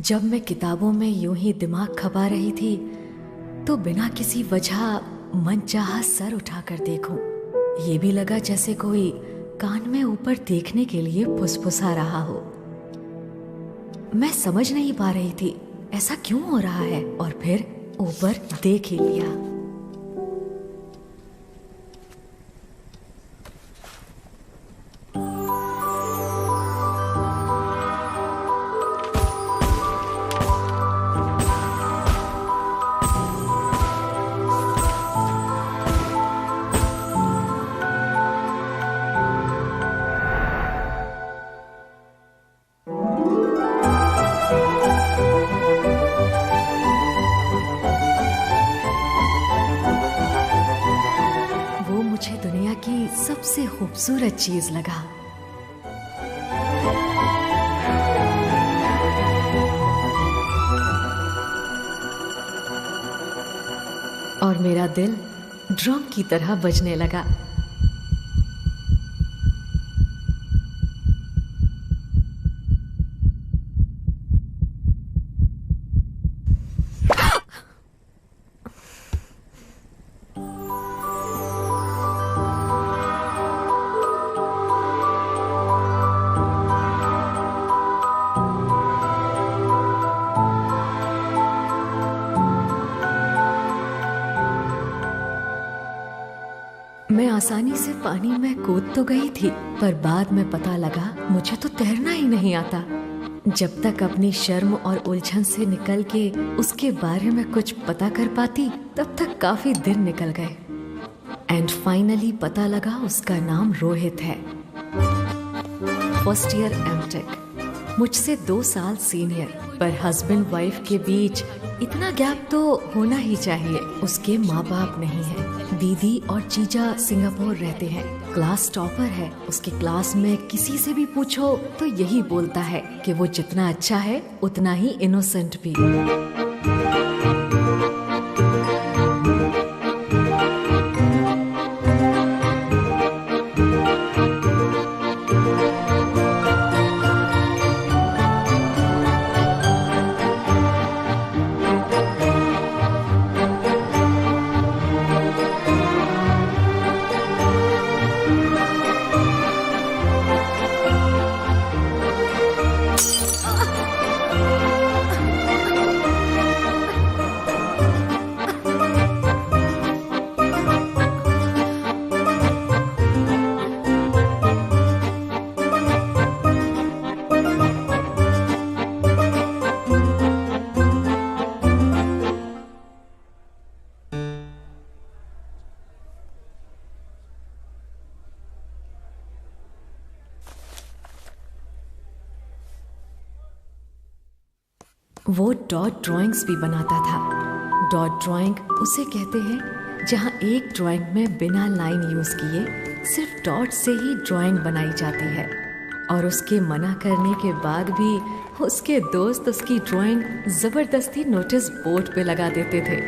जब मैं किताबों में यूं ही दिमाग खपा रही थी तो बिना किसी वजह मनचाहा सर उठाकर देखूं। ये भी लगा जैसे कोई कान में ऊपर देखने के लिए फुसफुसा रहा हो। मैं समझ नहीं पा रही थी ऐसा क्यों हो रहा है, और फिर ऊपर देख ही लिया। मुझे दुनिया की सबसे खूबसूरत चीज लगा। और मेरा दिल ड्रम की तरह बजने लगा। मैं आसानी से पानी में कूद तो गई थी, पर बाद में पता लगा मुझे तो तैरना ही नहीं आता। जब तक अपनी शर्म और उलझन से निकल के उसके बारे में कुछ पता कर पाती, तब तक काफी दिन निकल गए। एंड फाइनली पता लगा उसका नाम रोहित है। फर्स्ट ईयर एमटेक, मुझसे 2 साल सीनियर, पर हस्बैंड वाइफ के बीच इतना गैप तो होना ही चाहिए। उसके माँ बाप नहीं है, दीदी और जीजा सिंगापुर रहते हैं। क्लास टॉपर है। उसके क्लास में किसी से भी पूछो तो यही बोलता है कि वो जितना अच्छा है उतना ही इनोसेंट भी। वो डॉट ड्राइंग्स भी बनाता था। डॉट ड्राइंग उसे कहते हैं जहाँ एक ड्राइंग में बिना लाइन यूज किए सिर्फ डॉट से ही ड्राइंग बनाई जाती है। और उसके मना करने के बाद भी उसके दोस्त उसकी ड्राइंग जबरदस्ती नोटिस बोर्ड पे लगा देते थे।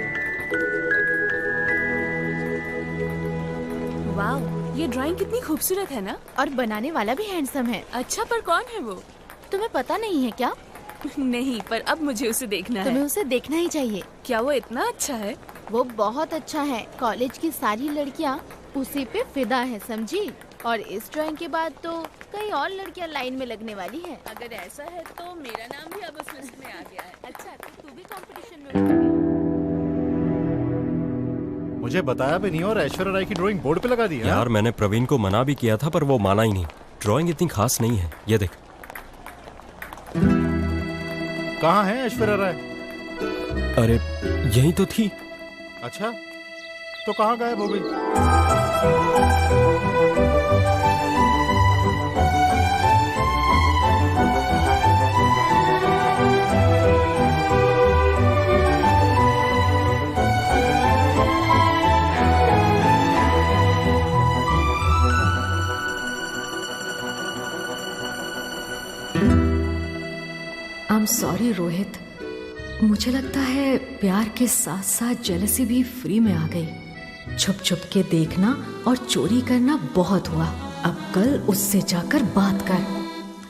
वाह, ये ड्राइंग कितनी खूबसूरत है ना। और बनाने वाला भी हैंडसम है। अच्छा, पर कौन है वो? तुम्हें पता नहीं है क्या? नहीं, पर अब मुझे उसे देखना है। तुम्हें उसे देखना ही चाहिए। क्या वो इतना अच्छा है? वो बहुत अच्छा है। कॉलेज की सारी लड़कियाँ उसी पे फिदा है, समझी? और इस ड्राइंग के बाद तो कई और लड़कियाँ लाइन में लगने वाली हैं। अगर ऐसा है तो मेरा नाम भी अब उस लिस्ट में आ गया है। अच्छा, तो तू भी कंपटीशन में। मुझे बताया भी नहीं और ऐश्वर्या राय की ड्राइंग बोर्ड पे लगा दी है। यार, मैंने प्रवीण को मना भी किया था पर वो माना ही नहीं। ड्राइंग इतनी खास नहीं है। ये देख। कहाँ है ऐश्वर्या राय? अरे यही तो थी। अच्छा, तो कहाँ गायब हो गई? आई एम सॉरी रोहित, मुझे लगता है प्यार के साथ साथ जेलसी भी फ्री में आ गई। छुप छुप के देखना और चोरी करना बहुत हुआ। अब कल उससे जाकर बात कर।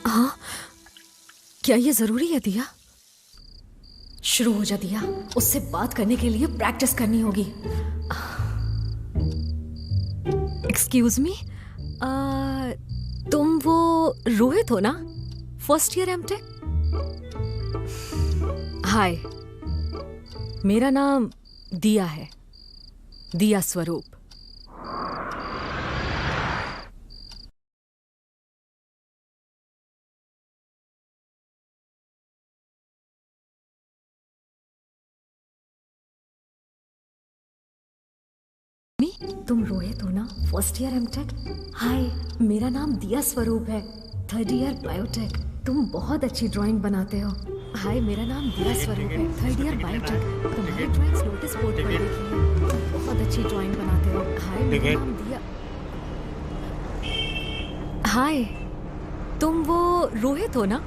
हाँ, क्या ये जरूरी है दिया? शुरू हो जा दिया। उससे बात करने के लिए प्रैक्टिस करनी होगी। एक्सक्यूज मी, तुम वो रोहित हो ना, फर्स्ट ईयर एमटेक? हाय, मेरा नाम दिया है, दिया स्वरूप। तुम रोहित हो ना, फर्स्ट ईयर एमटेक? हाय, मेरा नाम दिया स्वरूप है, थर्ड ईयर बायोटेक। तुम बहुत अच्छी ड्राइंग बनाते हो। हाय, मेरा नाम दिया स्वरूप है, थर्ड ईयर बायोटेक। तुम्हारी ड्राइंग्स नोटिस बोर्ड पर देखी है, तुम बहुत अच्छी ड्राइंग बनाते हो। हाय, मेरा नाम दिया। हाय, तुम वो रोहित हो ना,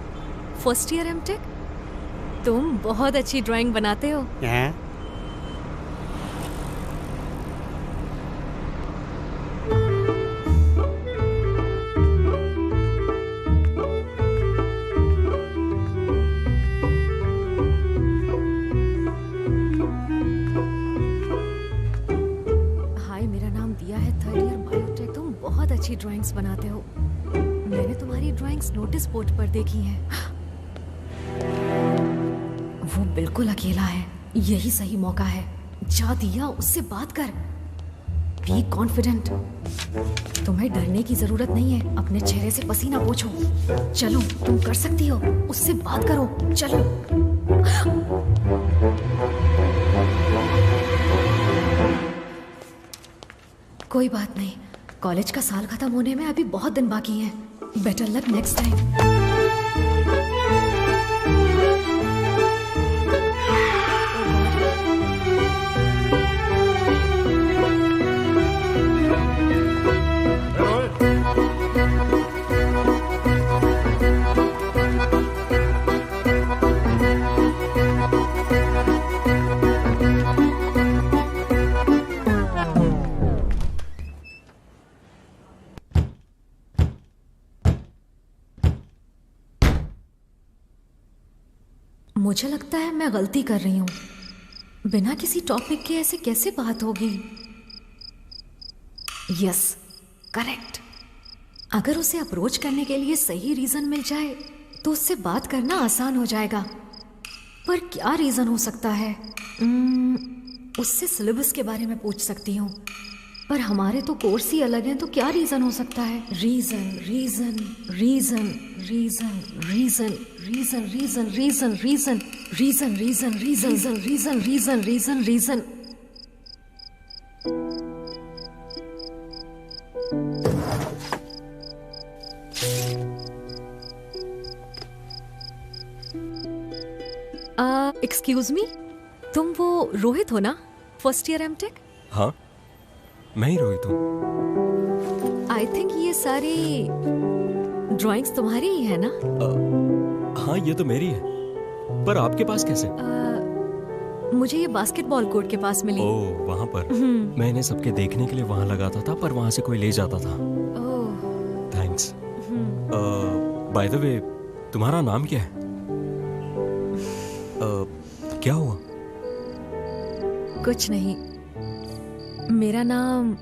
फर्स्ट ईयर एमटेक? तुम बहुत अच्छी ड्राइंग बनाते हो। अच्छी ड्राइंग्स बनाते हो। मैंने तुम्हारी ड्राइंग्स नोटिस बोर्ड पर देखी हैं। वो बिल्कुल अकेला है, यही सही मौका है। जा दिया, उससे बात कर। Be confident. तुम्हें डरने की जरूरत नहीं है, अपने चेहरे से पसीना पोंछो। चलो, तुम कर सकती हो, उससे बात करो। चलो। कोई बात नहीं, कॉलेज का साल खत्म होने में अभी बहुत दिन बाकी हैं। Better luck next time. मुझे लगता है मैं गलती कर रही हूँ। बिना किसी टॉपिक के ऐसे कैसे बात होगी? Yes, correct. अगर उसे अप्रोच करने के लिए सही रीजन मिल जाए तो उससे बात करना आसान हो जाएगा। पर क्या रीजन हो सकता है? उससे सिलेबस के बारे में पूछ सकती हूँ, पर हमारे तो कोर्स ही अलग हैं, तो क्या रीजन हो सकता है? Reason reason reason reason reason reason reason reason reason reason reason reason reason reason reason reason. Excuse me, तुम वो रोहित हो ना, फर्स्ट ईयर एमटेक? हाँ, मैं ही रोहित हूँ। आई थिंक ये सारी ड्राइंग्स तुम्हारी ही है ना? हाँ, ये तो मेरी है, पर आपके पास कैसे? मुझे ये बास्केटबॉल कोर्ट के पास मिली। ओह, वहाँ पर। मैं इन्हें सबके देखने के लिए वहाँ लगाता था, पर वहाँ से कोई ले जाता था। ओह, थैंक्स। बाय द वे, तुम्हारा नाम क्या है? क्या हुआ? कुछ नहीं, मेरा नाम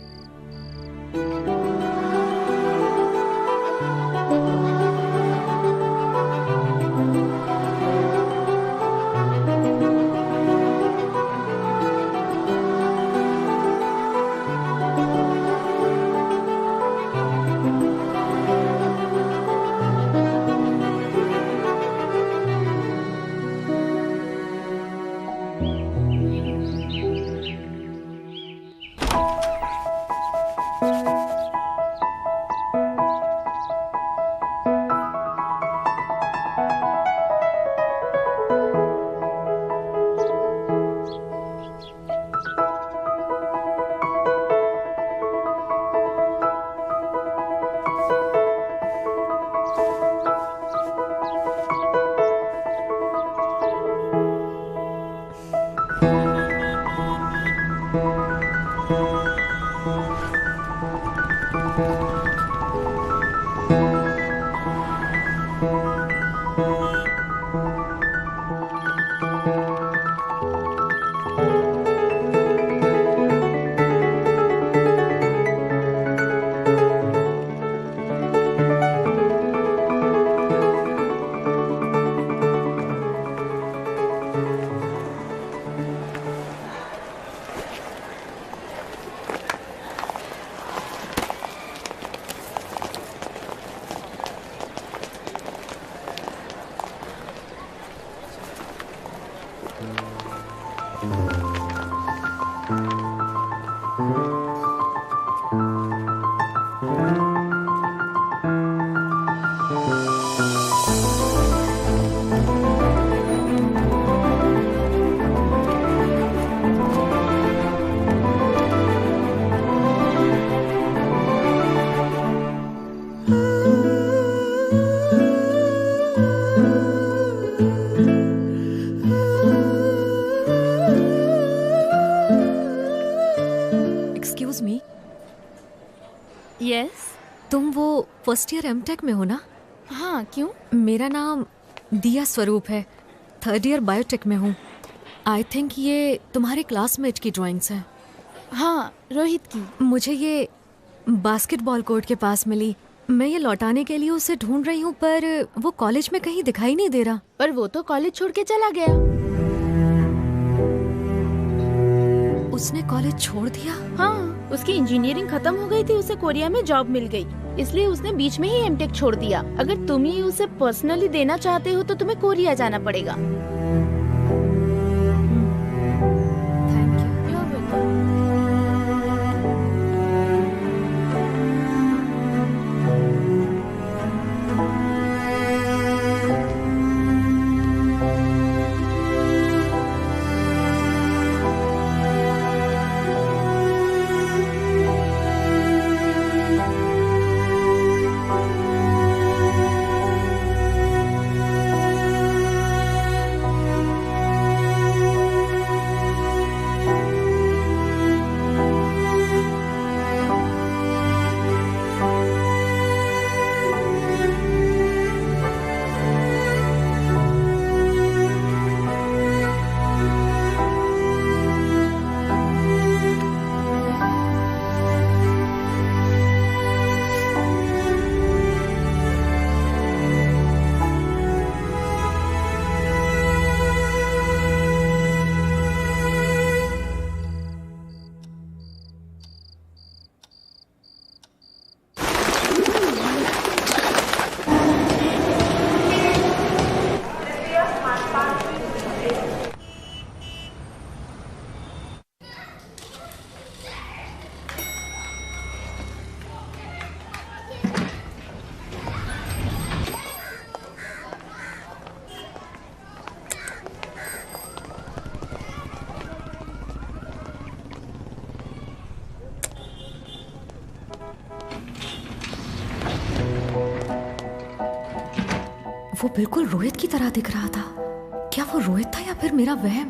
तुम वो फर्स्ट ईयर एमटेक में हो ना? हाँ, क्यों? मेरा नाम दिया स्वरूप है, थर्ड ईयर बायोटेक में हूँ। आई थिंक ये तुम्हारे क्लासमेट की ड्राइंग्स हैं। हाँ, रोहित की। मुझे ये बास्केटबॉल कोर्ट के पास मिली। मैं ये लौटाने के लिए उसे ढूंढ रही हूँ, पर वो कॉलेज में कहीं दिखाई नहीं दे रहा। पर वो तो कॉलेज छोड़ के चला गया। उसने कॉलेज छोड़ दिया? हाँ, उसकी इंजीनियरिंग खत्म हो गई थी, उसे कोरिया में जॉब मिल गई, इसलिए उसने बीच में ही एमटेक छोड़ दिया। अगर तुम ही उसे पर्सनली देना चाहते हो तो तुम्हें कोरिया जाना पड़ेगा। Thank you. You're welcome. वो बिल्कुल रोहित की तरह दिख रहा था। क्या वो रोहित था या फिर मेरा वहम?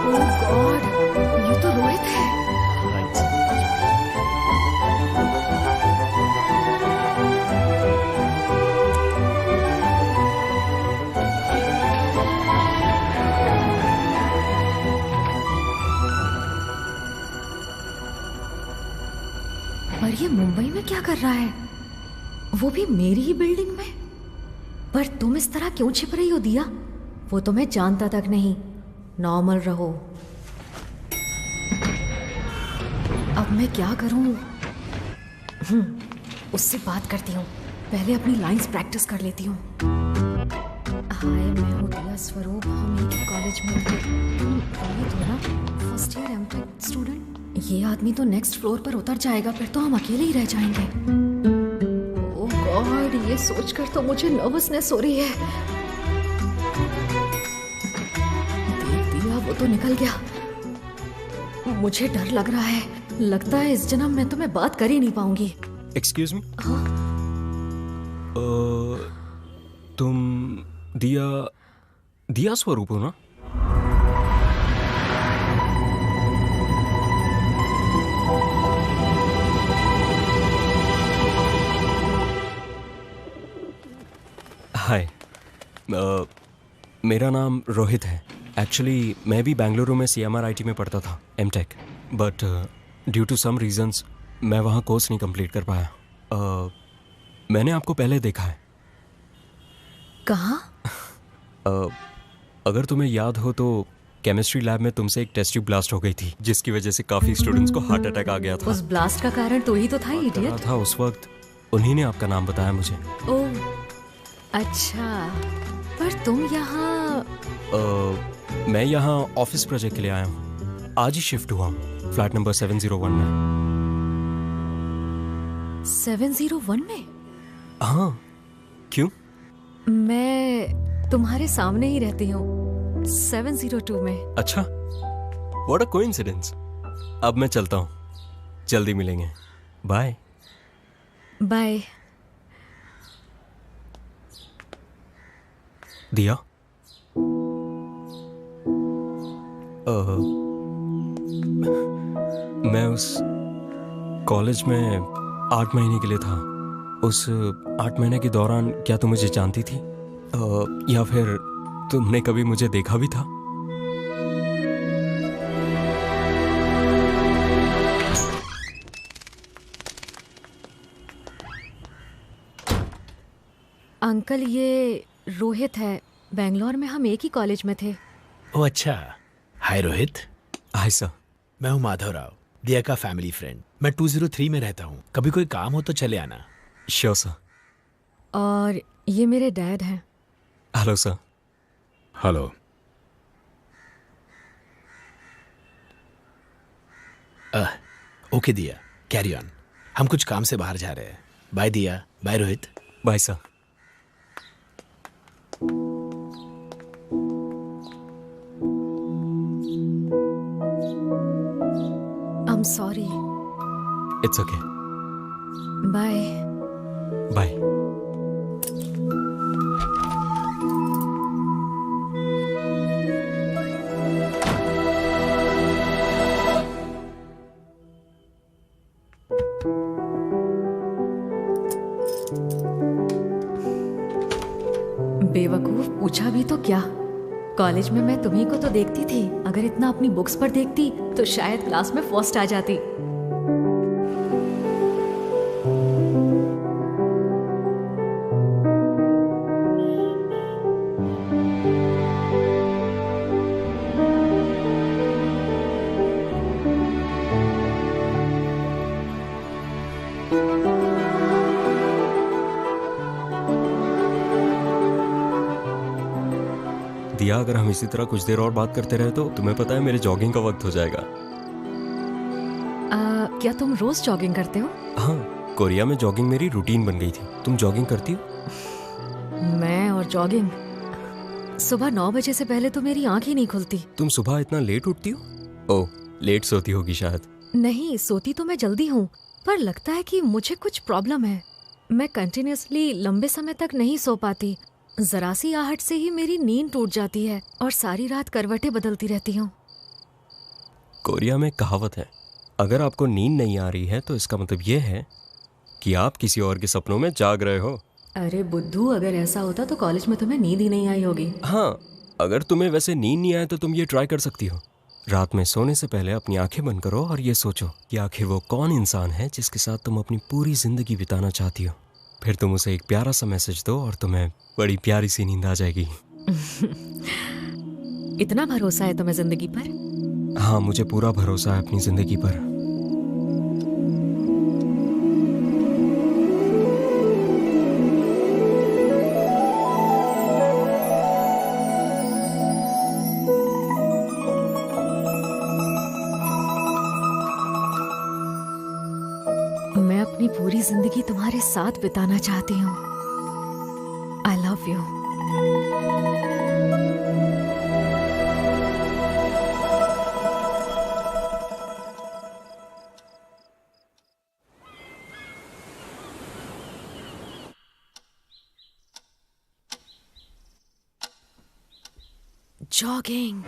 ओह गॉड, ये तो रोहित है। पर ये मुंबई में क्या कर रहा है? वो भी मेरी ही बिल्डिंग में? पर तुम इस तरह क्यों छिप रही हो दिया? वो तुम्हें जानता तक नहीं। नॉर्मल रहो। अब मैं क्या करूं? उससे बात करती हूँ। पहले अपनी लाइंस प्रैक्टिस कर लेती हूँ। हाय, मैं हूँ दिया स्वरूप, हम एक ही कॉलेज में थे। रोहित हो ना, फर्स्ट ईयर एमटेक स्टूडेंट? ये आदमी तो नेक्स्ट फ्लोर पर उतर जाएगा, फिर तो हम अकेले ही रह जाएंगे। ओह गॉड, ये सोचकर तो मुझे नर्वसनेस हो रही है। देख दिया, वो तो निकल गया। मुझे डर लग रहा है। लगता है इस जन्म में तो मैं बात कर ही नहीं पाऊंगी। एक्सक्यूज मी, हाँ? तुम दिया दिया स्वरूप हो ना? हाय, मेरा नाम रोहित है। एक्चुअली मैं भी बेंगलुरु में CMRIT में पढ़ता था MTech, but due to some reasons मैं वहाँ कोर्स नहीं कंप्लीट कर पाया। मैंने आपको पहले देखा है। कहाँ? अगर तुम्हें याद हो तो केमिस्ट्री लैब में तुमसे एक टेस्ट ट्यूब ब्लास्ट हो गई थी, जिसकी वजह से काफ़ी स्टूडेंट्स को हार्ट अटैक आ गया था। उस ब्लास्ट का कारण तो ही तो था, इडियट। था उस वक्त, उन्हीं ने आपका नाम बताया मुझे। ओह अच्छा, पर तुम यहाँ? मैं यहाँ ऑफिस प्रोजेक्ट के लिए आया हूँ। आज ही शिफ्ट हुआ हूँ फ्लैट नंबर 701 में। 701 में? हाँ, क्यों? मैं तुम्हारे सामने ही रहती हूँ, 702 में। अच्छा, व्हाट अ कोइंसिडेंस। अब मैं चलता हूँ, जल्दी मिलेंगे। बाय। बाय। दिया, मैं उस कॉलेज में 8 महीने के लिए था। उस 8 महीने के दौरान क्या तुम मुझे जानती थी? या फिर तुमने कभी मुझे देखा भी था? अंकल, ये रोहित है। बेंगलोर में हम एक ही कॉलेज में थे। ओह अच्छा। हाय रोहित, हाय सर। मैं हूँ माधव राव, दिया का फैमिली फ्रेंड। मैं 203 में रहता हूँ, कभी कोई काम हो तो चले आना। Sure sir. और ये मेरे डैड हैं। Hello sir. हेलो। ओके दिया, कैरी ऑन। हम कुछ काम से बाहर जा रहे हैं। Bye Diya. Bye Rohit. Bye sir. I am sorry. It's okay. Bye. Bye. बेवकूफ, पूछा भी तो क्या। कॉलेज में मैं तुम्ही को तो देखती थी। अगर इतना अपनी बुक्स पर देखती तो शायद क्लास में फर्स्ट आ जाती। दिया, अगर हम इसी तरह कुछ देर और बात करते रहे तो तुम्हें पता है मेरे जॉगिंग का वक्त हो जाएगा। क्या तुम रोज जॉगिंग करते हो? हाँ, कोरिया में जॉगिंग मेरी रूटीन बन गई थी। तुम जॉगिंग करती हो? मैं और जॉगिंग, सुबह 9 बजे से पहले तो मेरी आंख ही नहीं खुलती। तुम सुबह इतना लेट उठती हो? ओह, लेट सोती होगी शायद। नहीं, सोती तो मैं जल्दी हूँ, पर लगता है कि मुझे कुछ प्रॉब्लम है। मैं कंटिन्यूअसली लंबे समय तक नहीं सो पाती। जरा सी आहट से ही मेरी नींद टूट जाती है और सारी रात करवटें बदलती रहती हूँ। कोरिया में कहावत है, अगर आपको नींद नहीं आ रही है तो इसका मतलब ये है कि आप किसी और के सपनों में जाग रहे हो। अरे बुद्धू, अगर ऐसा होता तो कॉलेज में तुम्हें नींद ही नहीं आई होगी। हाँ, अगर तुम्हें वैसे नींद नहीं आए तो तुम ये ट्राई कर सकती हो। रात में सोने से पहले अपनी आंखें बंद करो और ये सोचो कि आखिर वो कौन इंसान है जिसके साथ तुम अपनी पूरी जिंदगी बिताना चाहती हो। फिर तुम उसे एक प्यारा सा मैसेज दो और तुम्हें बड़ी प्यारी सी नींद आ जाएगी। इतना भरोसा है तुम्हें जिंदगी पर? हाँ, मुझे पूरा भरोसा है अपनी जिंदगी पर। मैं अपनी पूरी जिंदगी तुम्हारे साथ बिताना चाहती हूँ। I love you. जॉगिंग,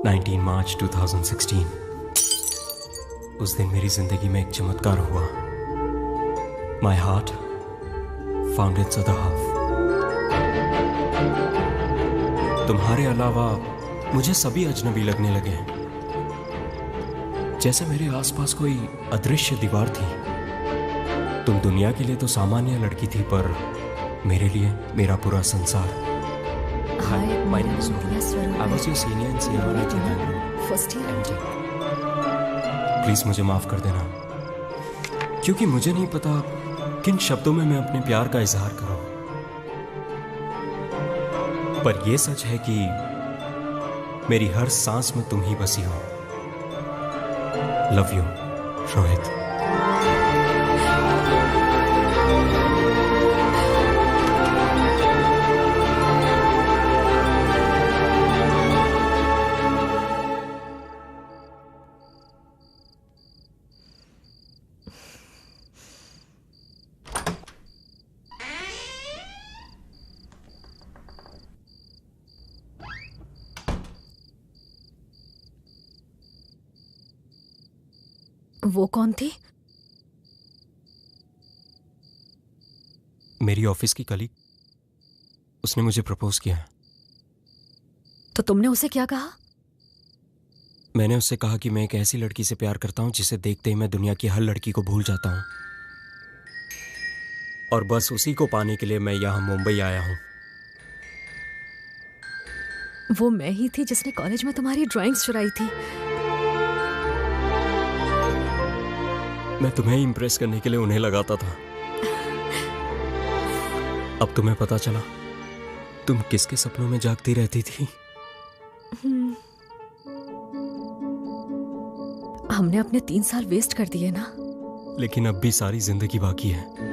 19 मार्च 2016। उस दिन मेरी जिंदगी में एक चमत्कार हुआ। My heart found it's other half. तुम्हारे अलावा मुझे सभी अजनबी लगने लगे हैं, जैसे मेरे आसपास कोई अदृश्य दीवार थी। तुम दुनिया के लिए तो सामान्य लड़की थी, पर मेरे लिए मेरा पूरा संसार। हाय, my मेरा name is नाम Rohit. दिया स्वरूप I was है। your senior in CMRI Bangalore. First year. Please मुझे माफ कर देना, क्योंकि मुझे नहीं पता किन शब्दों में मैं अपने प्यार का इजहार करूं। पर यह सच है कि मेरी हर सांस में तुम ही बसी हो। Love you Rohit. वो कौन थी? मेरी ऑफिस की कलीग, उसने मुझे प्रपोज किया। तो तुमने उसे क्या कहा? मैंने उससे कहा कि मैं एक ऐसी लड़की से प्यार करता हूं जिसे देखते ही मैं दुनिया की हर लड़की को भूल जाता हूं, और बस उसी को पाने के लिए मैं यहां मुंबई आया हूं। वो मैं ही थी जिसने कॉलेज में तुम्हारी ड्राइंग्स चुराई थी। मैं तुम्हें इम्प्रेस करने के लिए उन्हें लगाता था। अब तुम्हें पता चला तुम किसके सपनों में जागती रहती थी। हमने अपने 3 साल वेस्ट कर दिए ना। लेकिन अब भी सारी जिंदगी बाकी है।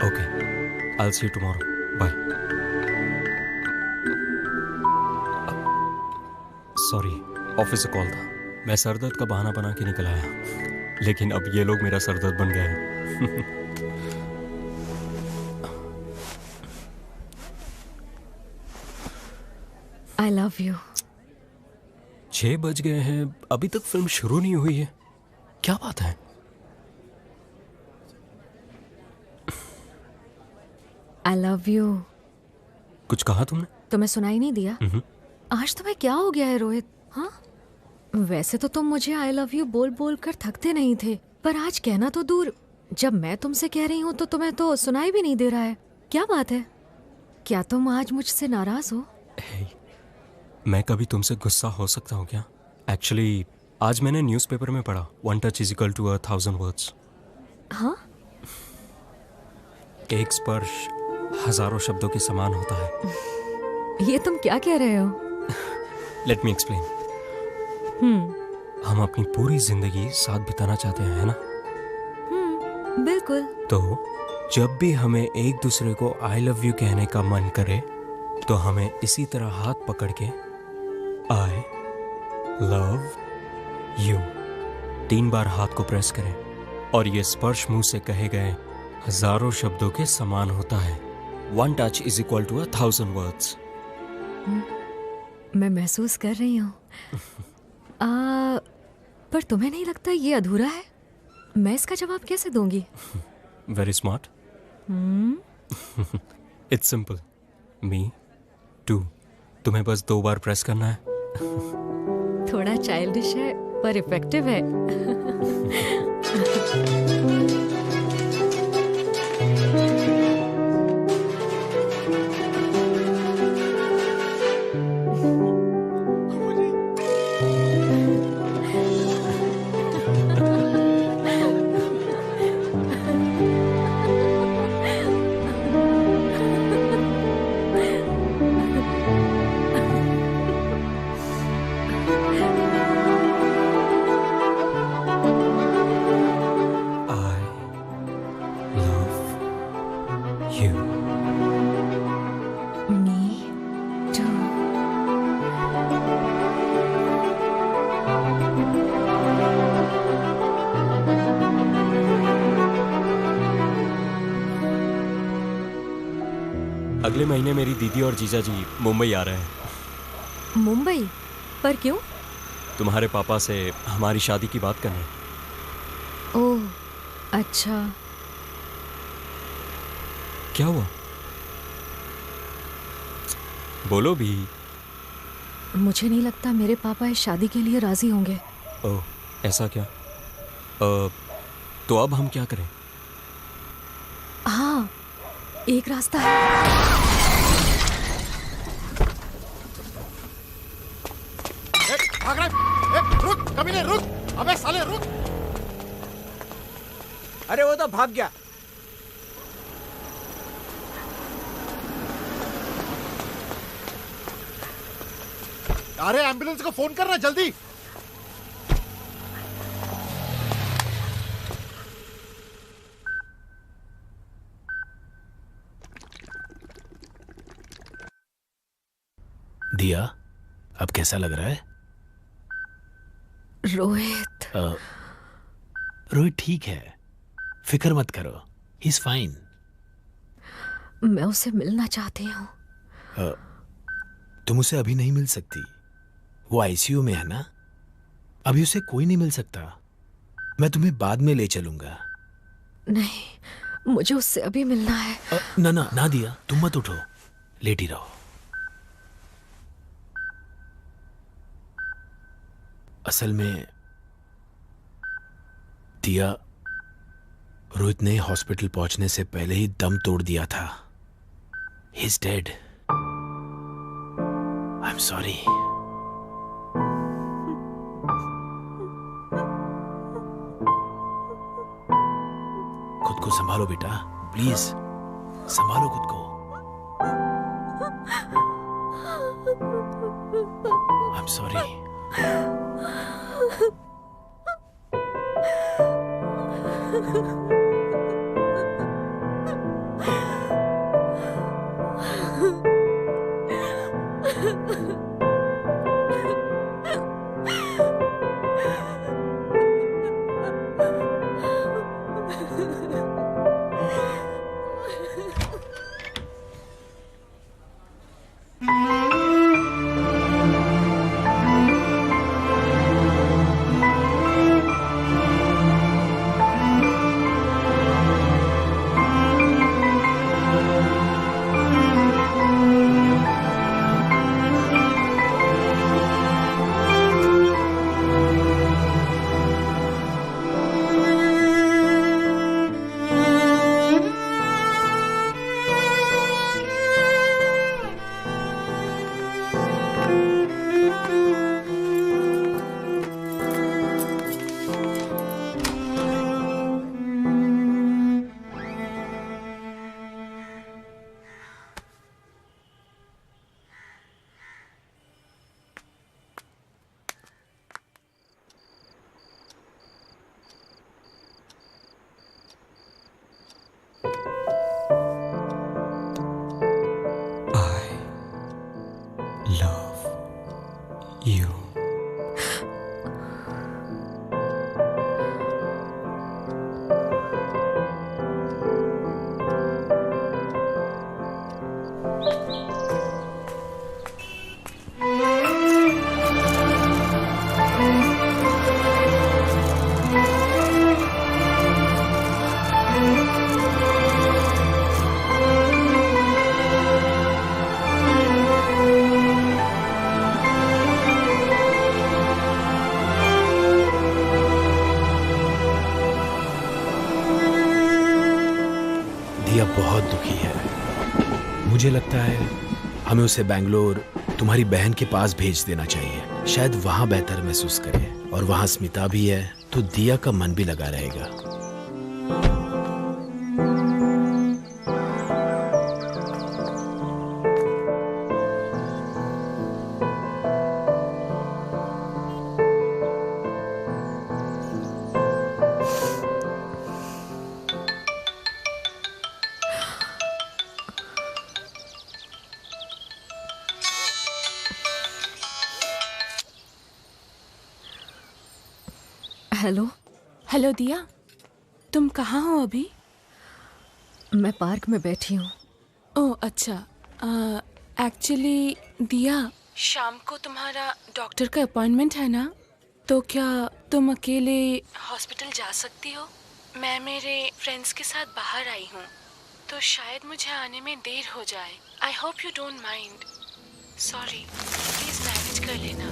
Okay, I'll see you tomorrow. Bye. Sorry, office से कॉल था। मैं सरदर्द का बहाना बना के निकल आया, लेकिन अब ये लोग मेरा सरदर्द बन गए हैं। I love you. 6 बज गए हैं, अभी तक फिल्म शुरू नहीं हुई है। क्या बात है? I love you. कुछ कहा तुमने? तुम्हें सुनाई नहीं दिया? आज तुम्हें क्या हो गया है रोहित? हाँ, वैसे तो तुम मुझे आई लव यू बोल बोल कर थकते नहीं थे, पर आज कहना तो दूर, जब मैं तुमसे कह रही हूँ तो तुम्हें तो सुनाई भी नहीं दे रहा है। क्या बात है? क्या तुम आज मुझसे नाराज हो? Hey, मैं कभी तुमसे गुस्सा हो सकता हूँ क्या? एक्चुअली आज मैंने न्यूज़पेपर में पढ़ा, 1 touch is equal to 1,000 words। हाँ, एक स्पर्श हजारों शब्दों के समान होता है। ये तुम क्या कह रहे हो? Let me explain. हम अपनी पूरी जिंदगी साथ बिताना चाहते हैं, है ना? बिल्कुल। तो जब भी हमें एक दूसरे को आई लव यू कहने का मन करे, तो हमें इसी तरह हाथ पकड़ के आई लव यू 3 बार हाथ को प्रेस करें, और ये स्पर्श मुंह से कहे गए हजारों शब्दों के समान होता है। 1 touch is equal to 1,000 words। मैं महसूस कर रही हूँ। पर तुम्हें नहीं लगता ये अधूरा है? मैं इसका जवाब कैसे दूंगी? Very smart. It's simple, me too. तुम्हें बस 2 बार प्रेस करना है। थोड़ा चाइल्डिश है पर इफेक्टिव है। अगले महीने मेरी दीदी और जीजा जी मुंबई आ रहे हैं। मुंबई? पर क्यों? तुम्हारे पापा से हमारी शादी की बात करने। ओह, अच्छा। क्या हुआ? बोलो भी। मुझे नहीं लगता मेरे पापा इस शादी के लिए राजी होंगे। ओह, ऐसा क्या? तो अब हम क्या करें? हाँ, एक रास्ता है। भाग रहा है। रुक कमीने, रुक। अबे साले रुक। अरे वो तो भाग गया। अरे एम्बुलेंस को फोन करना जल्दी। दिया, अब कैसा लग रहा है? रोहित। रोहित ठीक है, फिक्र मत करो, ही इज फाइन। मैं उसे मिलना चाहती हूँ। तुम उसे अभी नहीं मिल सकती, वो आईसीयू में है ना। अभी उसे कोई नहीं मिल सकता, मैं तुम्हें बाद में ले चलूंगा। नहीं, मुझे उससे अभी मिलना है। ना ना ना दिया, तुम मत उठो, लेटी रहो। असल में दिया, रोहित ने हॉस्पिटल पहुंचने से पहले ही दम तोड़ दिया था। He is dead. I am sorry. खुद को संभालो बेटा, प्लीज संभालो खुद को। आई एम सॉरी। You. दिया बहुत दुखी है। मुझे लगता है हमें उसे बैंगलोर तुम्हारी बहन के पास भेज देना चाहिए। शायद वहां बेहतर महसूस करे, और वहां स्मिता भी है तो दिया का मन भी लगा रहेगा। हेलो। हेलो दिया, तुम कहाँ हो अभी? मैं पार्क में बैठी हूँ। ओह अच्छा, एक्चुअली दिया, शाम को तुम्हारा डॉक्टर का अपॉइंटमेंट है ना, तो क्या तुम अकेले हॉस्पिटल जा सकती हो? मैं मेरे फ्रेंड्स के साथ बाहर आई हूँ, तो शायद मुझे आने में देर हो जाए। I hope you don't mind. Sorry, please manage कर लेना।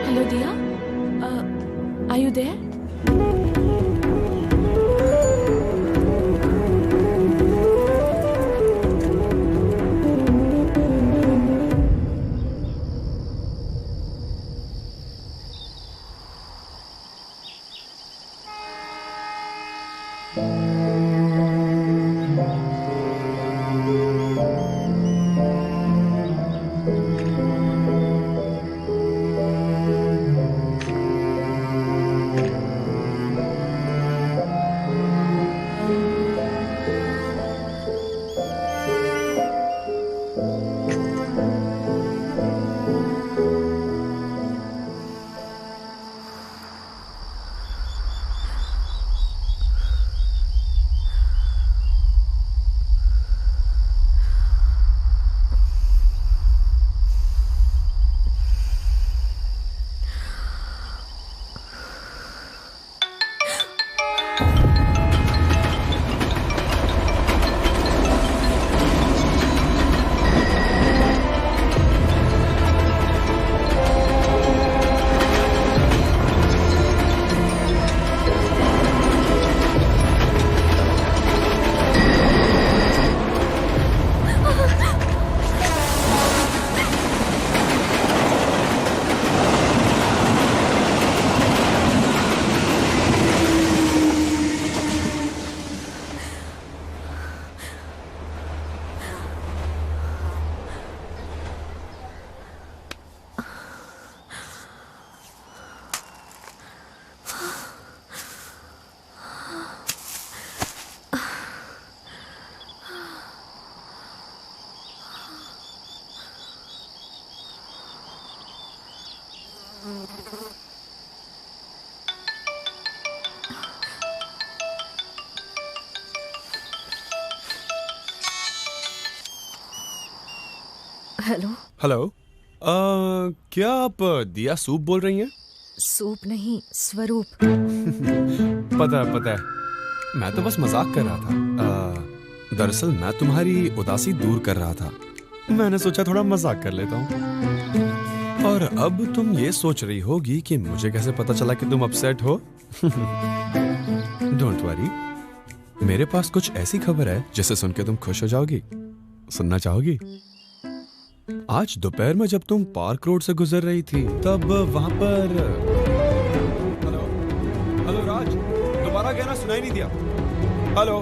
Hello Diya, are you there? Hello. Hello, क्या आप दिया सूप बोल रही हैं? सूप नहीं, स्वरूप। पता है। मैं तो बस मजाक कर रहा था। दरअसल मैं तुम्हारी उदासी दूर कर रहा था। मैंने सोचा थोड़ा मजाक कर लेता हूँ। और अब तुम ये सोच रही होगी कि मुझे कैसे पता चला कि तुम अपसेट हो। डोंट वरी, मेरे पास कुछ ऐसी खबर है जिसे सुन के तुम खुश हो जाओगी। सुनना चाहोगी? आज दोपहर में जब तुम पार्क रोड से गुजर रही थी, तब वहां पर हेलो राज, दोबारा कहना सुनाई नहीं दिया। हेलो,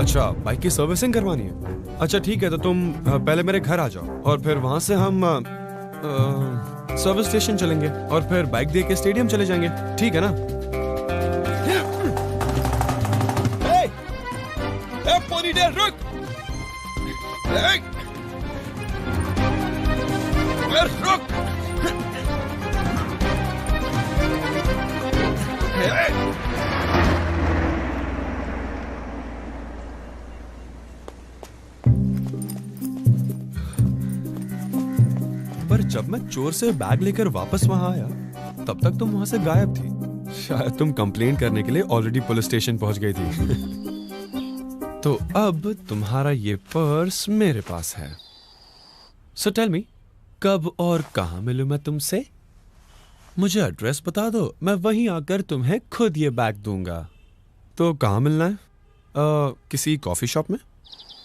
अच्छा बाइक की सर्विसिंग करवानी है? अच्छा ठीक है, तो तुम पहले मेरे घर आ जाओ और फिर वहां से हम सर्विस स्टेशन चलेंगे और फिर बाइक दे के स्टेडियम चले जाएंगे, ठीक है ना? पोनीटेल रुक! रुक! पर जब मैं चोर से बैग लेकर वापस वहां आया, तब तक तुम वहां से गायब थी। शायद तुम कंप्लेन करने के लिए ऑलरेडी पुलिस स्टेशन पहुंच गई थी। तो अब तुम्हारा ये पर्स मेरे पास है। सो टेल मी, कब और कहां मिलूं मैं तुमसे? मुझे एड्रेस बता दो, मैं वहीं आकर तुम्हें खुद ये बैग दूंगा। तो कहां मिलना है? किसी कॉफी शॉप में?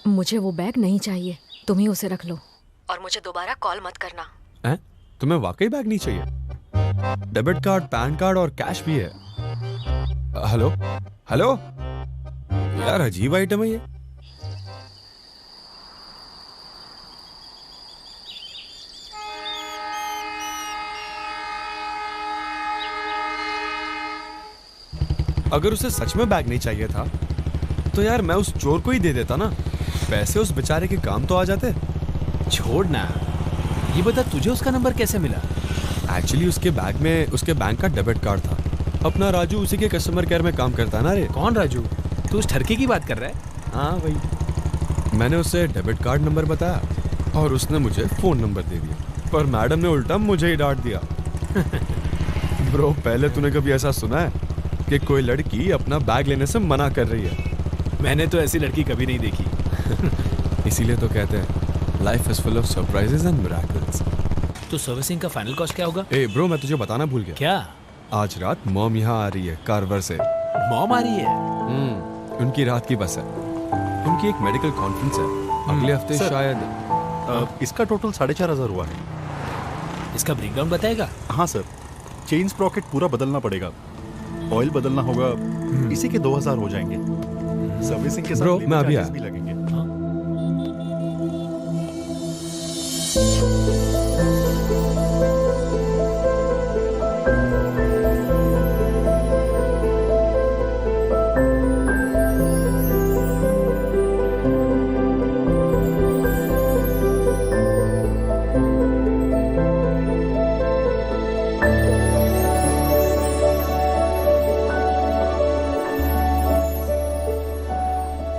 मुझे वो बैग नहीं चाहिए, तुम ही उसे रख लो और मुझे दोबारा कॉल मत करना। हैं? तुम्हें वाकई बैग नहीं चाहिए? डेबिट कार्ड, पैन कार्ड और कैश भी है। हेलो हेलो, यार अजीब आइटम है ये। अगर उसे सच में बैग नहीं चाहिए था तो यार मैं उस चोर को ही दे देता ना। पैसे उस बेचारे के काम तो आ जाते। छोड़ना, ये बता तुझे उसका नंबर कैसे मिला? एक्चुअली उसके बैग में उसके बैंक का डेबिट कार्ड था। अपना राजू उसी के कस्टमर केयर में काम करता है ना रे। कौन राजू? तू उस ठरके की बात कर रहा है? हाँ वही। मैंने उसे डेबिट कार्ड नंबर बताया और उसने मुझे फ़ोन नंबर दे दिया, पर मैडम ने उल्टा मुझे ही डांट दिया। ब्रो, पहले तूने कभी ऐसा सुना है कि कोई लड़की अपना बैग लेने से मना कर रही है? मैंने तो ऐसी लड़की कभी नहीं देखी। इसीलिए तो कहते हैं life is full of surprises and miracles. तो सर्विसिंग का फाइनल कॉस्ट क्या होगा? ए ब्रो, मैं तुझे बताना भूल गया। क्या? आज रात मॉम यहाँ आ रही है कार्वर से। मॉम आ रही है? उनकी रात की बस है। उनकी एक मेडिकल कॉन्फ्रेंस है अगले हफ्ते शायद। इसका टोटल 4,500 हुआ है। इसका ब्रेकडाउन बताएगा? हाँ सर, चेन स्प्रॉकेट पूरा बदलना पड़ेगा, ऑयल बदलना होगा, इसी के 2,000 हो जाएंगे। सर्विसिंग के साथ Bro, मैं अभी चार्जेस आया। भी लगेंगे।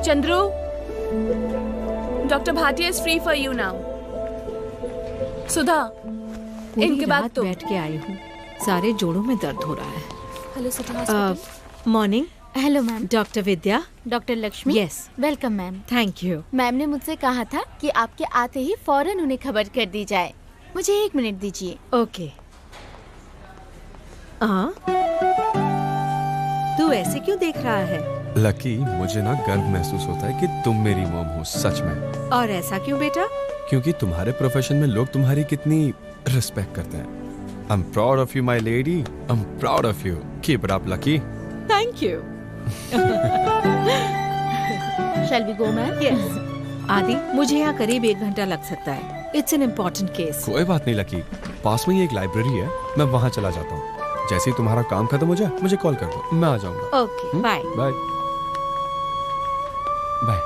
Chandru, doctor Bhatia is free for you now. Sudha, पूरी इनके बाद रात तो बैठ के आई हूँ, सारे जोड़ों में दर्द हो रहा है। Hello Sudha. Morning hello ma'am. Doctor Vidya. Doctor Lakshmi. Yes, welcome ma'am. Thank you. Ma'am ने मुझसे कहा था कि आपके आते ही फौरन उन्हें खबर कर दी जाए। मुझे 1 मिनट दीजिए। ओके। तू ऐसे क्यों देख रहा है? लकी, मुझे ना गर्व महसूस होता है कि तुम मेरी मॉम हो सच में। और ऐसा क्यों बेटा? क्योंकि तुम्हारे प्रोफेशन में लोग तुम्हारी कितनी रिस्पेक्ट करते हैं। I am proud of you my lady. I am proud of you. Keep it up Lucky. Thank you. Shall we go ma'am? Yes. Aadi, मुझे यहाँ करीब 1 घंटा लग सकता है। It's an important case. कोई बात नहीं लकी, पास में ही एक लाइब्रेरी है, मैं वहाँ चला जाता हूँ। जैसे ही तुम्हारा काम खत्म हो जाए मुझे कॉल कर दो, मैं आ जाऊंगा। Okay, bye. Bye bye.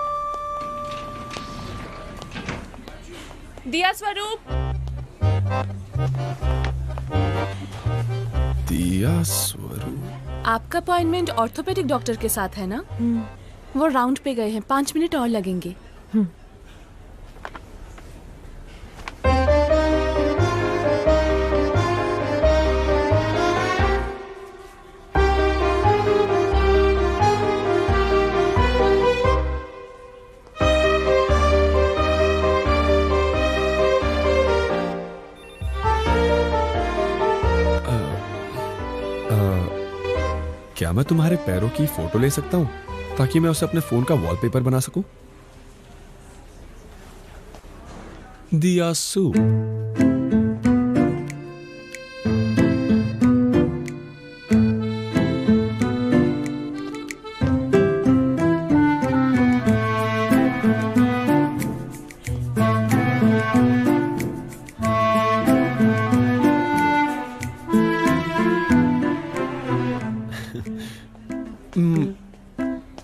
Diya Swaroop. दिया स्वरूप। आपका अपॉइंटमेंट ऑर्थोपेडिक डॉक्टर के साथ है ना? वो राउंड पे गए हैं, 5 मिनट और लगेंगे। क्या मैं तुम्हारे पैरों की फोटो ले सकता हूँ ताकि मैं उसे अपने फोन का वॉलपेपर बना सकूं? दिया सू।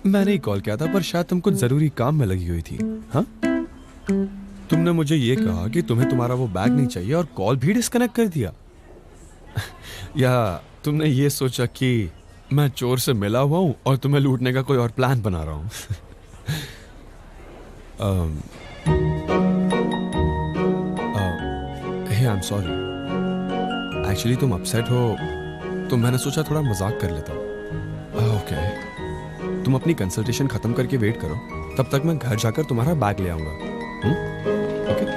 मैंने ही कॉल किया था, पर शायद तुम कुछ जरूरी काम में लगी हुई थी। हाँ, तुमने मुझे ये कहा कि तुम्हें तुम्हारा वो बैग नहीं चाहिए और कॉल भी डिस्कनेक्ट कर दिया। या तुमने ये सोचा कि मैं चोर से मिला हुआ हूं और तुम्हें लूटने का कोई और प्लान बना रहा हूं? हे, आई एम सॉरी। एक्चुअली तुम अपसेट हो तो मैंने सोचा थोड़ा मजाक कर लेता हूँ। ओके, तुम अपनी कंसल्टेशन खत्म करके वेट करो, तब तक मैं घर जाकर तुम्हारा बैग ले आऊंगा। ओके?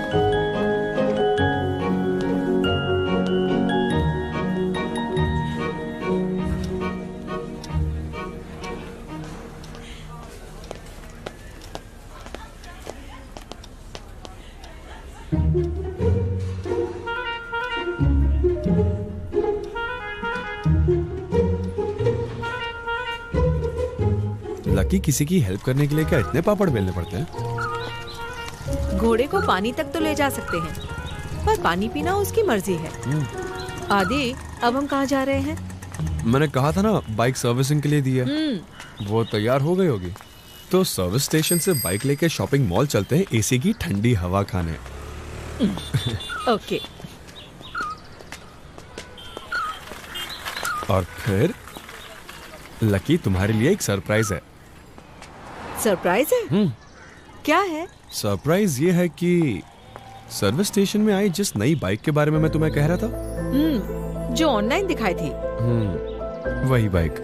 लकी, किसी की हेल्प करने के लिए क्या इतने पापड़ बेलने पड़ते हैं? घोड़े को पानी तक तो ले जा सकते हैं, पर पानी पीना उसकी मर्जी है। आदि, अब हम कहाँ जा रहे हैं? मैंने कहा था ना बाइक सर्विसिंग के लिए दी है। वो तैयार हो गई होगी, तो सर्विस स्टेशन से बाइक लेके शॉपिंग मॉल चलते हैं एसी की ठंडी हवा खाने। ओके। और फिर लकी, तुम्हारे लिए एक सरप्राइज है। सरप्राइज है? क्या है? सरप्राइज ये है कि सर्विस स्टेशन में आई जिस नई बाइक के बारे में मैं तुम्हें कह रहा था, जो ऑनलाइन दिखाई थी। वही बाइक।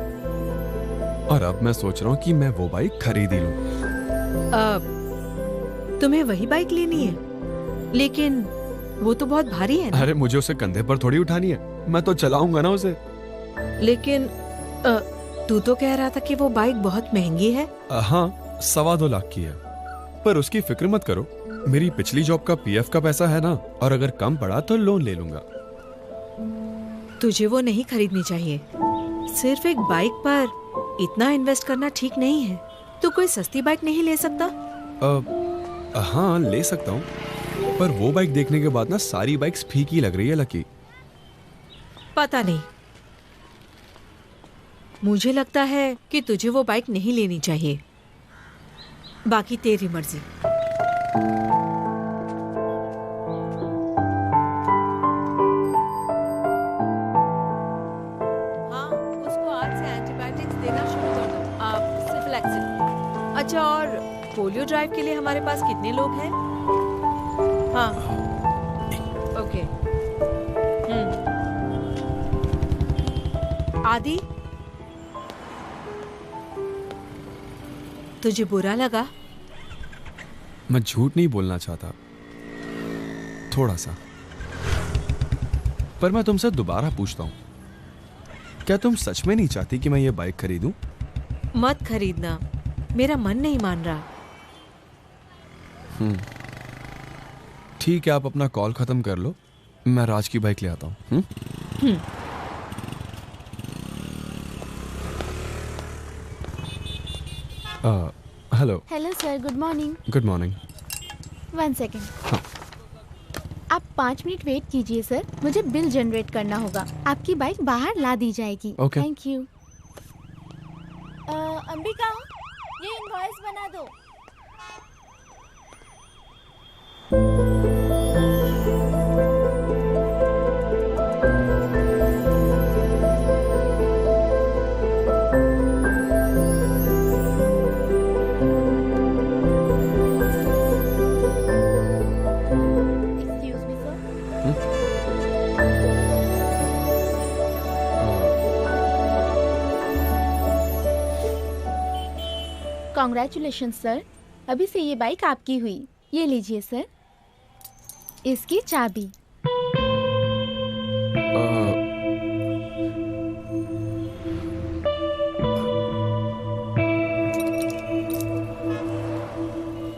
और अब मैं सोच रहा हूँ कि मैं वो बाइक खरीद ही लूं। तुम्हें वही बाइक लेनी है? लेकिन वो तो बहुत भारी है ना। अरे मुझे उसे कंधे पर थोड़ी उठानी है, मैं तो चलाऊंगा ना उसे। लेकिन तू तो कह रहा था कि वो बाइक बहुत महंगी है। हाँ, 2.25 लाख की है। पर उसकी फिक्र मत करो, मेरी पिछली जॉब का पीएफ का पैसा है ना, और अगर कम पड़ा तो लोन ले लूंगा। तुझे वो नहीं खरीदनी चाहिए। सिर्फ एक बाइक पर इतना इन्वेस्ट करना ठीक नहीं है। तू कोई सस्ती बाइक नहीं ले सकता? हाँ, ले सकता हूँ, पर वो बाइक देखने के बाद ना सारी बाइक्स फीकी लग रही है लकी। पता नहीं, मुझे लगता है कि तुझे वो बाइक नहीं लेनी चाहिए। बाकी तेरी मर्जी। हाँ, उसको आज से एंटीबायोटिक्स देना शुरू कर दो। आप सिफ्लैक्सिन। अच्छा, और पोलियो ड्राइव के लिए हमारे पास कितने लोग हैं? हाँ, ओके। आदि, तुझे बुरा लगा? मैं झूठ नहीं बोलना चाहता, थोड़ा सा। पर मैं तुमसे दोबारा पूछता हूँ, क्या तुम सच में नहीं चाहती कि मैं ये बाइक खरीदूं? मत खरीदना, मेरा मन नहीं मान रहा। ठीक है, आप अपना कॉल खत्म कर लो, मैं राज की बाइक ले आता हूँ। Hello. Hello sir, good morning. Good morning. 1 second. आप 5 मिनट वेट कीजिए सर, मुझे बिल जनरेट करना होगा। आपकी बाइक बाहर ला दी जाएगी। ओके। Thank you. अंबिका, ये इनवॉइस बना दो। कॉन्ग्रेचुलेशन सर, अभी से ये बाइक आपकी हुई। ये लीजिए सर, इसकी चाबी।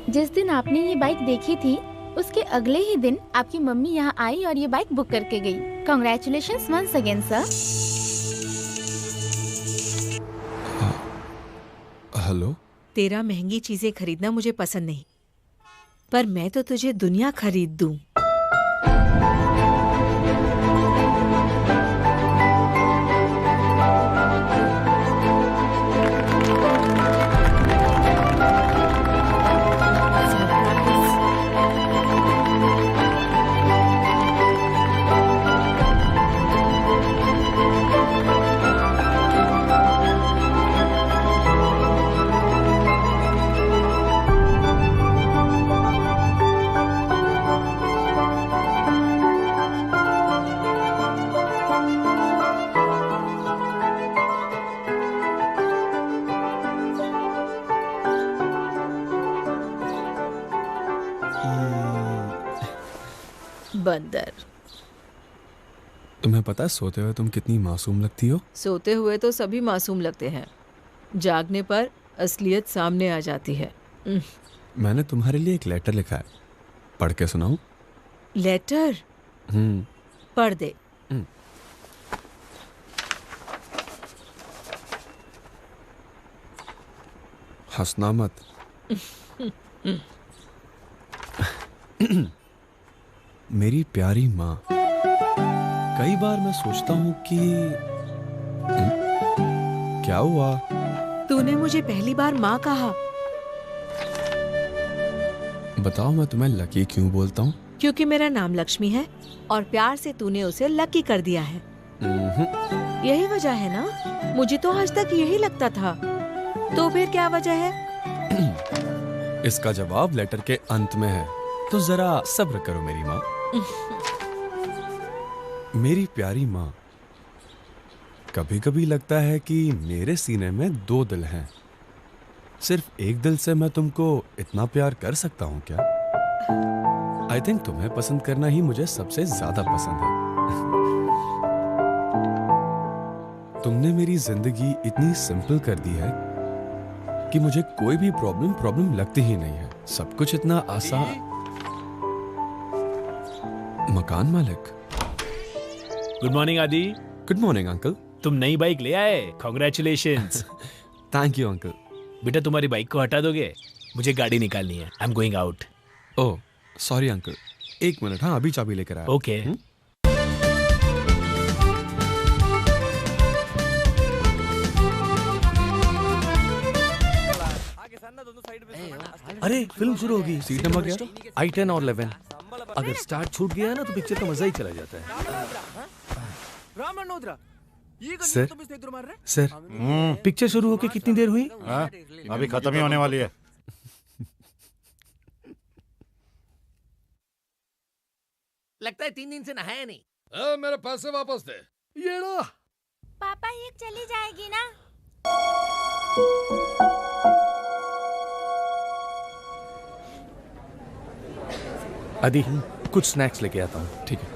जिस दिन आपने ये बाइक देखी थी, उसके अगले ही दिन आपकी मम्मी यहाँ आई और ये बाइक बुक करके गई। Congratulation once again sir. Hello. तेरा महंगी चीजें खरीदना मुझे पसंद नहीं, पर मैं तो तुझे दुनिया खरीद दूं। बंदर। तुम्हें पता है सोते हुए तुम कितनी मासूम लगती हो? सोते हुए तो सभी मासूम लगते हैं, जागने पर असलियत सामने आ जाती है। मैंने तुम्हारे लिए एक लेटर लिखा है, पढ़ के सुनाऊं? लेटर? पढ़ दे। हंसना मत। मेरी प्यारी माँ, कई बार मैं सोचता हूँ कि क्या हुआ? तूने मुझे पहली बार माँ कहा। बताओ, मैं तुम्हें लकी क्यों बोलता हूँ? क्योंकि मेरा नाम लक्ष्मी है और प्यार से तूने उसे लकी कर दिया है। यही वजह है ना? मुझे तो आज तक यही लगता था। तो फिर क्या वजह है? इसका जवाब लेटर के अंत में है, तो जरा सब्र करो मेरी माँ। मेरी प्यारी माँ, कभी कभी लगता है कि मेरे सीने में दो दिल हैं। सिर्फ एक दिल से मैं तुमको इतना प्यार कर सकता हूँ क्या? आई थिंक तुम्हें पसंद करना ही मुझे सबसे ज्यादा पसंद है। तुमने मेरी जिंदगी इतनी सिंपल कर दी है कि मुझे कोई भी प्रॉब्लम लगती ही नहीं है। सब कुछ इतना आसान। मकान मालिक। गुड मॉर्निंग आदि। Good morning uncle. तुम नई बाइक ले आए, कॉन्ग्रेचुलेशंस। Thank you uncle. बेटा तुम्हारी बाइक को हटा दोगे? मुझे गाड़ी निकालनी है। I am going out. Oh sorry uncle, एक मिनट। हाँ अभी चाबी लेकर आया। ओके। अरे फिल्म शुरू होगी। सीट नंबर क्या? I10 और 11। अगर स्टार्ट छूट गया है ना तो पिक्चर का मजा ही चला जाता है। सर सर पिक्चर शुरू होके कितनी देर हुई? अभी खत्म ही होने वाली है। लगता है 3 दिन से नहाया नहीं। मेरे पैसे वापस दे। ये लो। पापा ये चली जाएगी ना? आदि कुछ स्नैक्स लेके आता हूँ। ठीक है।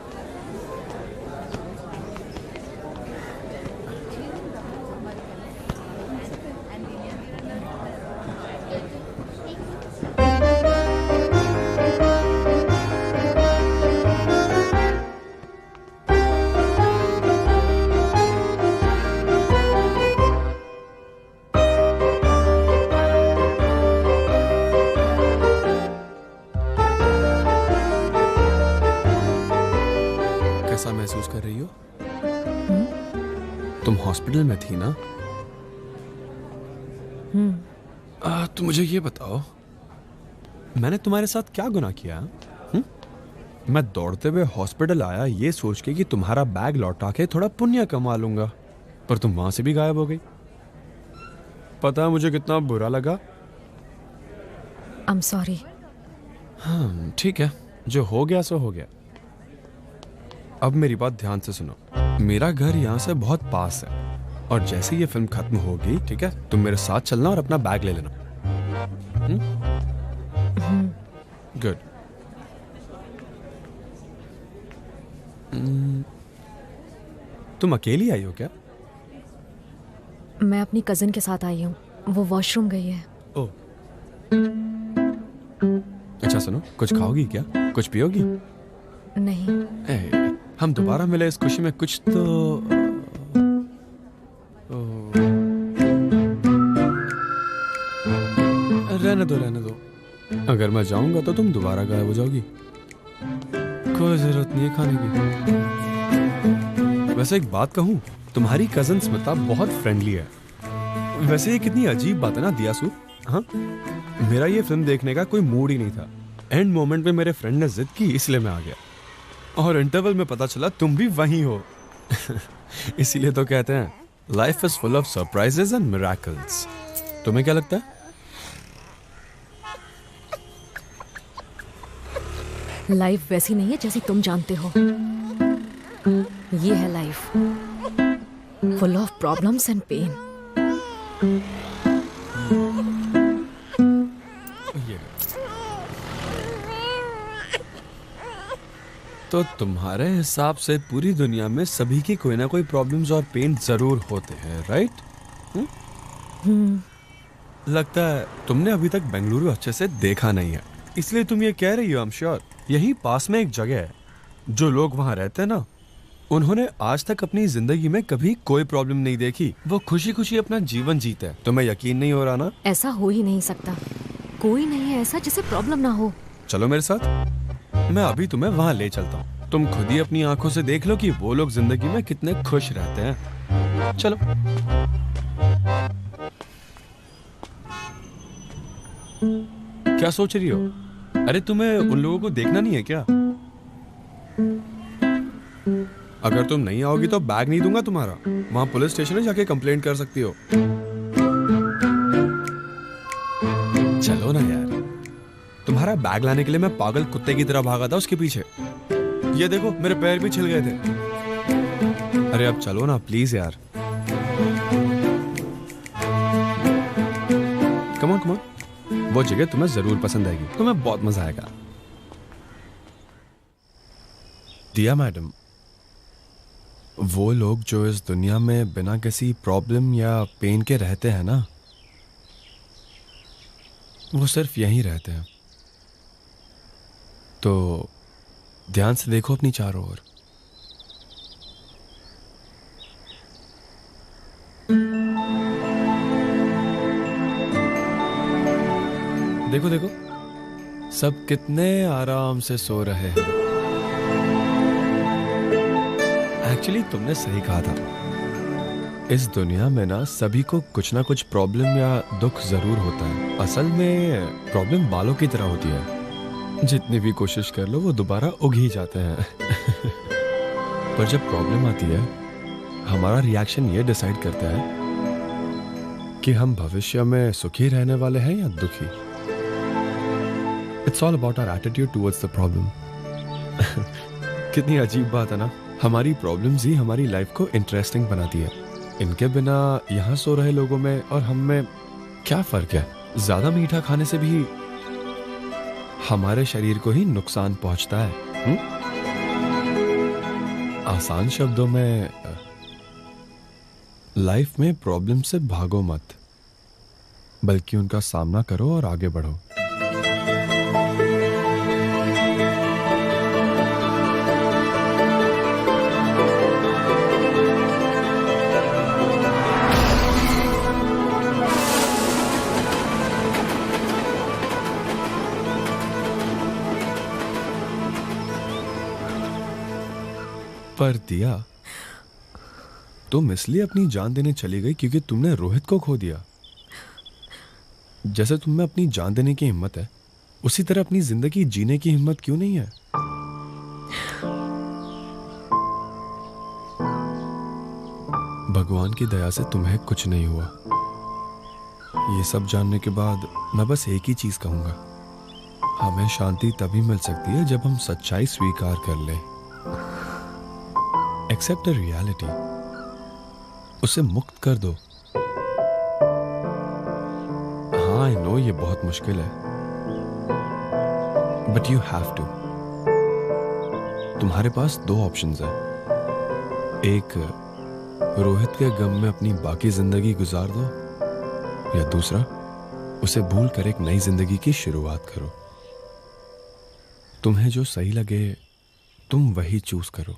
कैसा महसूस कर रही हो? तुम हॉस्पिटल में थी ना? तो मुझे ये बताओ, मैंने तुम्हारे साथ क्या गुनाह किया? मैं दौड़ते हुए हॉस्पिटल आया ये सोच के कि तुम्हारा बैग लौटा के थोड़ा पुण्य कमा लूंगा, पर तुम वहां से भी गायब हो गई। पता है मुझे कितना बुरा लगा? आई एम सॉरी। हाँ ठीक है, जो हो गया सो हो गया। अब मेरी बात ध्यान से सुनो। मेरा घर यहाँ से बहुत पास है और जैसे ये फिल्म खत्म होगी, ठीक है, तुम मेरे साथ चलना और अपना बैग ले लेना। गुड। तुम अकेली आई हो क्या? मैं अपनी कजिन के साथ आई हूँ, वो वॉशरूम गई है। ओह अच्छा सुनो, कुछ खाओगी क्या? कुछ पियोगी? नहीं। हम दोबारा मिले इस खुशी में कुछ तो रहने दो। अगर मैं जाऊंगा तो तुम दोबारा गायब हो जाओगी। कोई जरूरत नहीं है खाने की। वैसे एक बात कहूँ, तुम्हारी कजन स्मिता बहुत फ्रेंडली है। वैसे ये कितनी अजीब बात है ना दियासु। हाँ मेरा ये फिल्म देखने का कोई मूड ही नहीं था। एंड मोमेंट में मेरे फ्रेंड ने जिद की, इसलिए मैं आ गया और इंटरवल में पता चला तुम भी वहीं हो। इसीलिए तो कहते हैं life is full of surprises and miracles. तुम्हें क्या लगता है? लाइफ वैसी नहीं है जैसी तुम जानते हो। ये है life, full of problems and pain. तो तुम्हारे हिसाब से पूरी दुनिया में सभी की कोई ना कोई प्रॉब्लम्स और पेन जरूर होते हैं, राइट? लगता है तुमने अभी तक बेंगलुरु अच्छे से देखा नहीं है, इसलिए तुम ये कह रही हो। आई एम श्योर यहीं पास में एक जगह है, जो लोग वहां रहते हैं ना, उन्होंने आज तक अपनी जिंदगी में कभी कोई प्रॉब्लम नहीं देखी। वो खुशी खुशी अपना जीवन जीते हैं। तुम्हें यकीन नहीं हो रहा ना? ऐसा हो ही नहीं सकता। कोई नहीं है ऐसा जिसे प्रॉब्लम ना हो। चलो मेरे साथ, मैं अभी तुम्हें वहां ले चलता हूँ। तुम खुद ही अपनी आंखों से देख लो कि वो लोग जिंदगी में कितने खुश रहते हैं। चलो। क्या सोच रही हो? अरे तुम्हें उन लोगों को देखना नहीं है क्या? अगर तुम नहीं आओगी तो बैग नहीं दूंगा तुम्हारा। वहां पुलिस स्टेशन में जाके कंप्लेंट कर सकती हो। चलो ना यार, तुम्हारा बैग लाने के लिए मैं पागल कुत्ते की तरह भागा था उसके पीछे। ये देखो मेरे पैर भी छिल गए थे। अरे अब चलो ना प्लीज यार। कम ऑन कम ऑन, वो जगह तुम्हें जरूर पसंद आएगी, तुम्हें बहुत मजा आएगा। दिया मैडम, वो लोग जो इस दुनिया में बिना किसी प्रॉब्लम या पेन के रहते हैं ना, वो सिर्फ यहीं रहते हैं। तो ध्यान से देखो अपनी चारों ओर। देखो देखो, सब कितने आराम से सो रहे हैं। एक्चुअली तुमने सही कहा था, इस दुनिया में ना सभी को कुछ ना कुछ प्रॉब्लम या दुख जरूर होता है। असल में प्रॉब्लम बालों की तरह होती है, जितनी भी कोशिश कर लो वो दोबारा उग ही जाते हैं। पर जब प्रॉब्लम आती है, हमारा रिएक्शन ये डिसाइड करता है कि हम भविष्य में सुखी रहने वाले हैं या दुखी। It's all about our attitude towards the problem. कितनी अजीब बात है ना, हमारी प्रॉब्लम्स ही हमारी लाइफ को इंटरेस्टिंग बनाती है। इनके बिना यहाँ सो रहे लोगों में और हम में क्या फर्क है? ज्यादा मीठा खाने से भी हमारे शरीर को ही नुकसान पहुंचता है। आसान शब्दों में, लाइफ में प्रॉब्लम से भागो मत, बल्कि उनका सामना करो और आगे बढ़ो। पर दिया, तुम इसलिए अपनी जान देने चली गई क्योंकि तुमने रोहित को खो दिया। जैसे तुम में अपनी जान देने की हिम्मत है, उसी तरह अपनी जिंदगी जीने की हिम्मत क्यों नहीं है? भगवान की दया से तुम्हें कुछ नहीं हुआ। ये सब जानने के बाद मैं बस एक ही चीज कहूंगा, हमें शांति तभी मिल सकती है जब हम सच्चाई स्वीकार कर लें। एक्सेप्ट द रियलिटी, उसे मुक्त कर दो। हाँ आई नो ये बहुत मुश्किल है, बट यू हैव टू। तुम्हारे पास दो ऑप्शंस हैं। एक, रोहित के गम में अपनी बाकी जिंदगी गुजार दो, या दूसरा, उसे भूल कर एक नई जिंदगी की शुरुआत करो। तुम्हें जो सही लगे तुम वही चूज करो।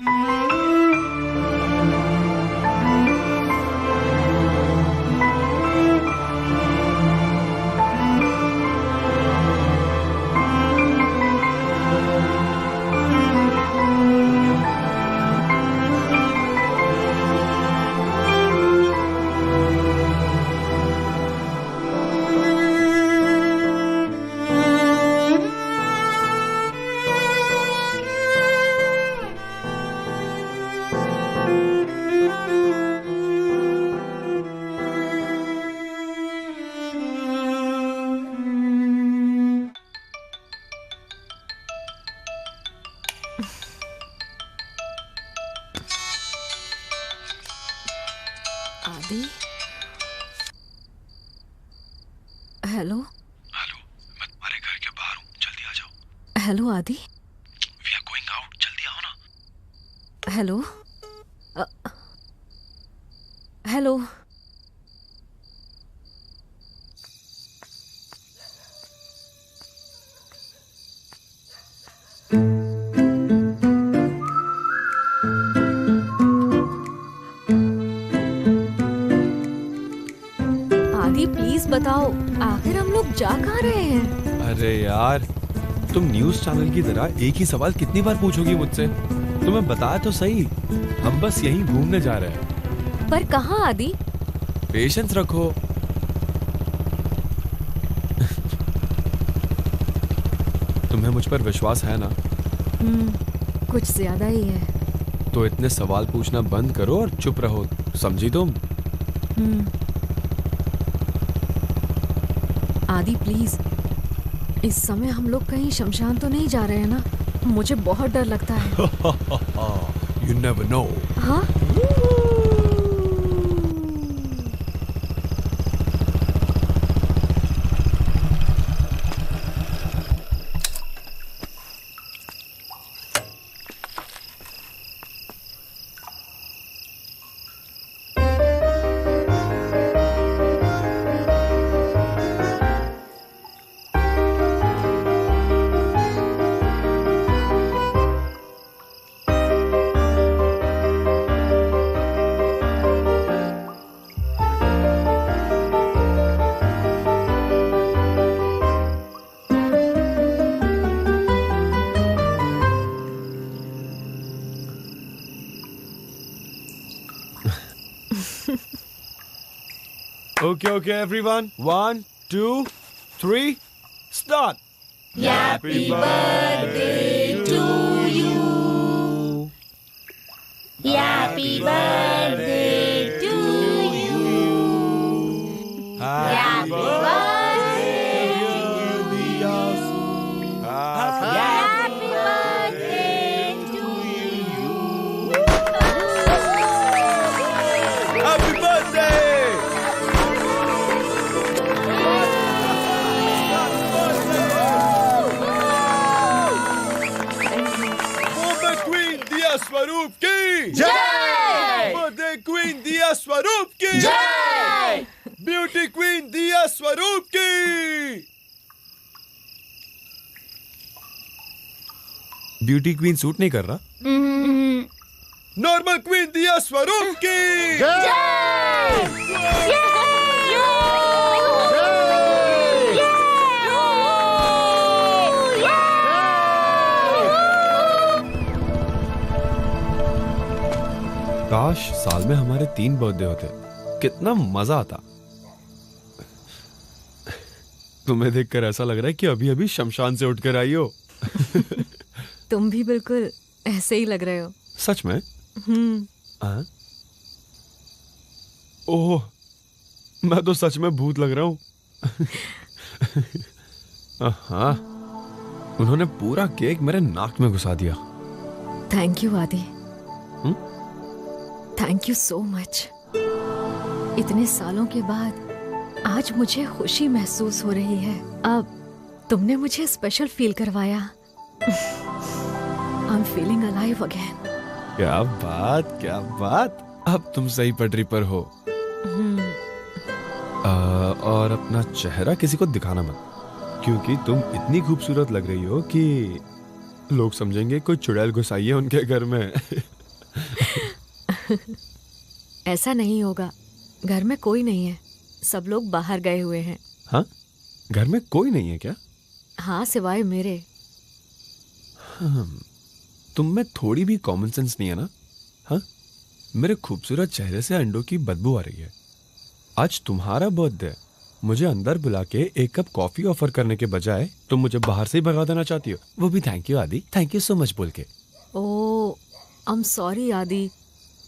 आदि, हेलो। हेलो, मैं तुम्हारे घर के बाहर हूँ, जल्दी आ जाओ। हेलो आदि, वी आर गोइंग आउट, जल्दी आओ ना। Hello hello. प्लीज बताओ, आखिर हम लोग जा कहाँ रहे हैं? अरे यार, तुम न्यूज चैनल की तरह एक ही सवाल कितनी बार पूछोगी मुझसे? तुम्हें बताया तो सही, हम बस यहीं घूमने जा रहे हैं। पर कहाँ आदि? पेशेंस रखो। तुम्हें मुझ पर विश्वास है ना? कुछ ज्यादा ही है। तो इतने सवाल पूछना बंद करो और चुप रहो, समझी तुम? आदि प्लीज, इस समय हम लोग कहीं शमशान तो नहीं जा रहे हैं ना? मुझे बहुत डर लगता है। You never know. हाँ? Okay, everyone. 1, 2, 3, start. Happy birthday to you. Happy birthday to you. Happy birthday to you. Happy birthday to you. Happy birthday! स्वरूप की जय! बर्थडे क्वीन दिया स्वरूप की जय! ब्यूटी क्वीन दिया स्वरूप की। ब्यूटी क्वीन सूट नहीं कर रहा। नॉर्मल क्वीन दिया स्वरूप की जय! काश साल में हमारे 3 बर्थडे होते, कितना मजा आता। तुम्हें देखकर ऐसा लग रहा है कि अभी अभी शमशान से उठकर आई हो। तुम भी बिल्कुल ऐसे ही लग रहे हो। सच में? ओह, मैं तो सच में भूत लग रहा हूँ। हाँ, उन्होंने पूरा केक मेरे नाक में घुसा दिया। थैंक यू आदि, थैंक यू सो मच। इतने सालों के बाद आज मुझे खुशी महसूस हो रही है। अब तुमने मुझे स्पेशल फील करवाया। I am feeling alive again. क्या बात, क्या बात। अब तुम सही पटरी पर हो। और अपना चेहरा किसी को दिखाना मत, क्योंकि तुम इतनी खूबसूरत लग रही हो कि लोग समझेंगे कोई चुड़ैल घुस आई है उनके घर में। ऐसा नहीं होगा, घर में कोई नहीं है, सब लोग बाहर गए हुए हैं। हाँ? घर में कोई नहीं है क्या? हाँ, सिवाय मेरे। तुम में थोड़ी भी कॉमन सेंस नहीं है ना? हाँ? मेरे खूबसूरत चेहरे से अंडों की बदबू आ रही है। आज तुम्हारा बर्थडे, मुझे अंदर बुला के 1 कप कॉफी ऑफर करने के बजाय तुम मुझे बाहर से ही भगा देना चाहती हो, वो भी थैंक यू आदि, थैंक यू सो मच बोल के। ओह, आई एम सॉरी आदि,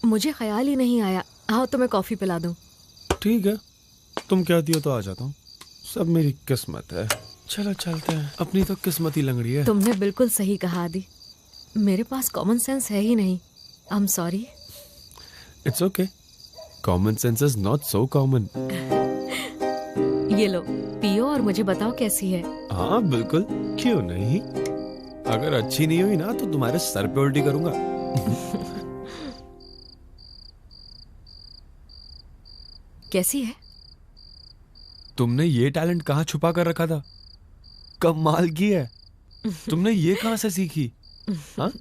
मुझे ख्याल ही नहीं आया। आओ तो मैं कॉफी पिला दूं। ठीक है, तुम कहती हो तो आ जाता हूँ। सब मेरी किस्मत है। चलो चलते हैं, अपनी तो किस्मत ही लंगड़ी है। तुमने बिल्कुल सही कहा आदि, मेरे पास कॉमन सेंस है ही नहीं। आई am sorry. It's okay, common sense is not so common. ये लो, पियो और मुझे बताओ कैसी है। हाँ बिल्कुल, क्यों नहीं। अगर अच्छी नहीं हुई ना तो तुम्हारे सर पे उल्टी करूंगा। कैसी है? तुमने ये टैलेंट कहाँ छुपा कर रखा था? कमाल की है। तुमने ये कहाँ से सीखी? हाँ?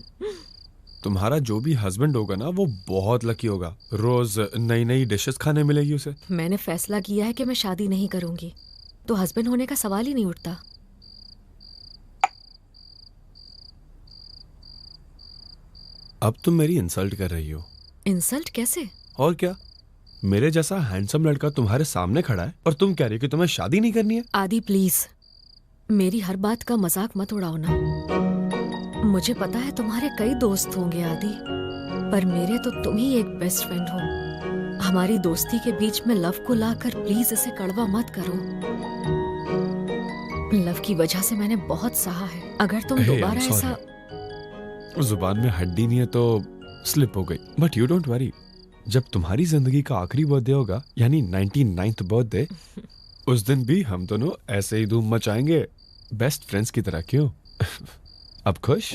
तुम्हारा जो भी हस्बैंड होगा ना, वो बहुत लकी होगा। रोज नई नई डिशेस खाने मिलेगी उसे। मैंने फैसला किया है कि मैं शादी नहीं करूंगी, तो हस्बैंड होने का सवाल ही नहीं उठता। अब तुम मेरी इंसल्ट कर रही हो। इंसल्ट कैसे? और क्या, मेरे जैसा हैंडसम लड़का तुम्हारे सामने खड़ा है और तुम कह रही हो कि तुम्हें शादी नहीं करनी है। आदि प्लीज, मेरी हर बात का मजाक मत उड़ाओ ना। मुझे पता है तुम्हारे कई दोस्त होंगे आदि, पर मेरे तो तुम ही एक बेस्ट फ्रेंड हो। हमारी दोस्ती के बीच में लव को लाकर प्लीज इसे कड़वा मत करो। लव की वजह से मैंने बहुत सहा है। अगर तुम दोबारा ऐसा, जुबान में हड्डी नहीं है तो स्लिप हो गई। बट यू डोंट वरी, जब तुम्हारी जिंदगी का आखिरी बर्थडे होगा, यानी 99th बर्थडे, उस दिन भी हम दोनों ऐसे ही धूम मचाएंगे, बेस्ट फ्रेंड्स की तरह। क्यों? अब खुश?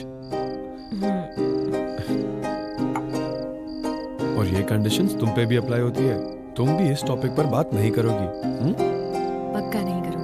और ये कंडीशंस तुम पे भी अप्लाई होती है। तुम भी इस टॉपिक पर बात नहीं करोगी? पक्का नहीं करूंगी।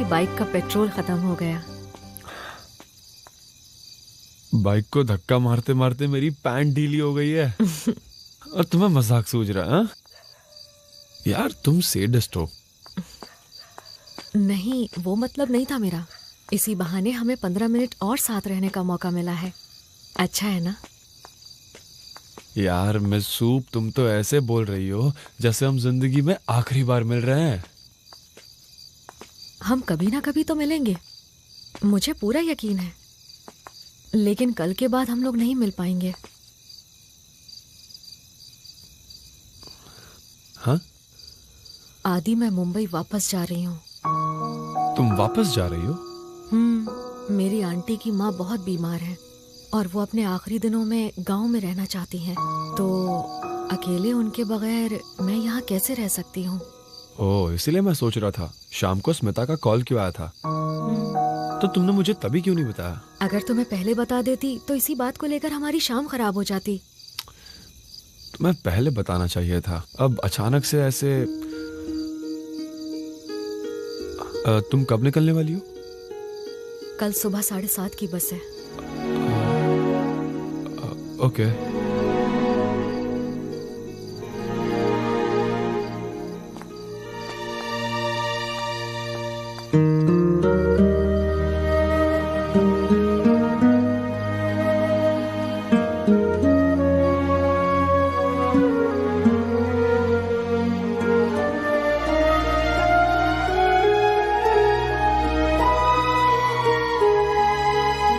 बाइक का पेट्रोल खत्म हो गया। बाइक को धक्का मारते मारते मेरी पैंट ढीली हो गई है और तुम्हें मजाक सूझ रहा है? यार तुम सैडिस्ट हो। नहीं, वो मतलब नहीं था मेरा। इसी बहाने हमें 15 मिनट और साथ रहने का मौका मिला है। अच्छा है ना? यार मिस सूप, तुम तो ऐसे बोल रही हो जैसे हम जिंदगी में आखिरी बार मिल रहे हैं। हम कभी ना कभी तो मिलेंगे, मुझे पूरा यकीन है। लेकिन कल के बाद हम लोग नहीं मिल पाएंगे। हाँ? आदि, मैं मुंबई वापस जा रही हूँ। तुम वापस जा रही हो? मेरी आंटी की माँ बहुत बीमार है और वो अपने आखिरी दिनों में गांव में रहना चाहती हैं। तो अकेले उनके बगैर मैं यहाँ कैसे रह सकती हूँ? ओह, इसीलिए मैं सोच रहा था शाम को स्मिता का कॉल क्यों आया था। तो तुमने मुझे तभी क्यों नहीं बताया? अगर तुम्हें पहले बता देती तो इसी बात को लेकर हमारी शाम खराब हो जाती। तुम्हें पहले बताना चाहिए था। अब अचानक से ऐसे। तुम कब निकलने वाली हो? कल सुबह 7:30 की बस है। ओके।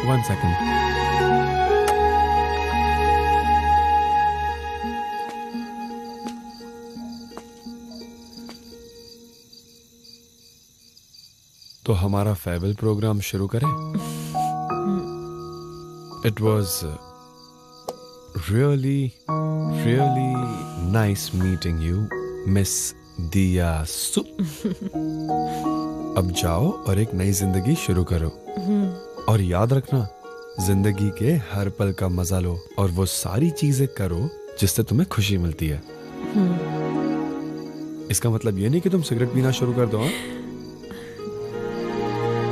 One second. तो हमारा फेयरवेल प्रोग्राम शुरू करें? It was really nice meeting you, Miss दिया सु। अब जाओ और एक नई जिंदगी शुरू करो। और याद रखना, जिंदगी के हर पल का मजा लो और वो सारी चीजें करो जिससे तुम्हें खुशी मिलती है। इसका मतलब ये नहीं कि तुम सिगरेट पीना शुरू कर दो।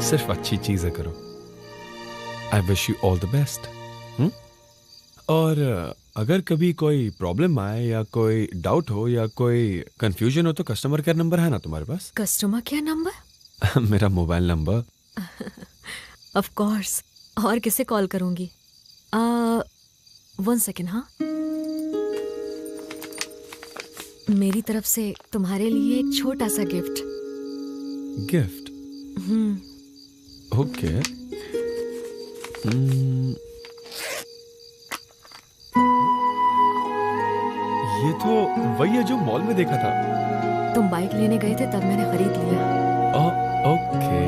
सिर्फ अच्छी चीजें करो। I wish you all the best. और अगर कभी कोई प्रॉब्लम आए या कोई डाउट हो या कोई कंफ्यूजन हो तो कस्टमर केयर नंबर है ना तुम्हारे पास? Customer care number? मेरा मोबाइल नंबर। Of course. और किसे कॉल करूंगी? 1 सेकेंड। हाँ, मेरी तरफ से तुम्हारे लिए एक छोटा सा गिफ्ट। गिफ्ट? ओके। ये तो वही है जो मॉल में देखा था। तुम बाइक लेने गए थे तब मैंने खरीद लिया। Okay,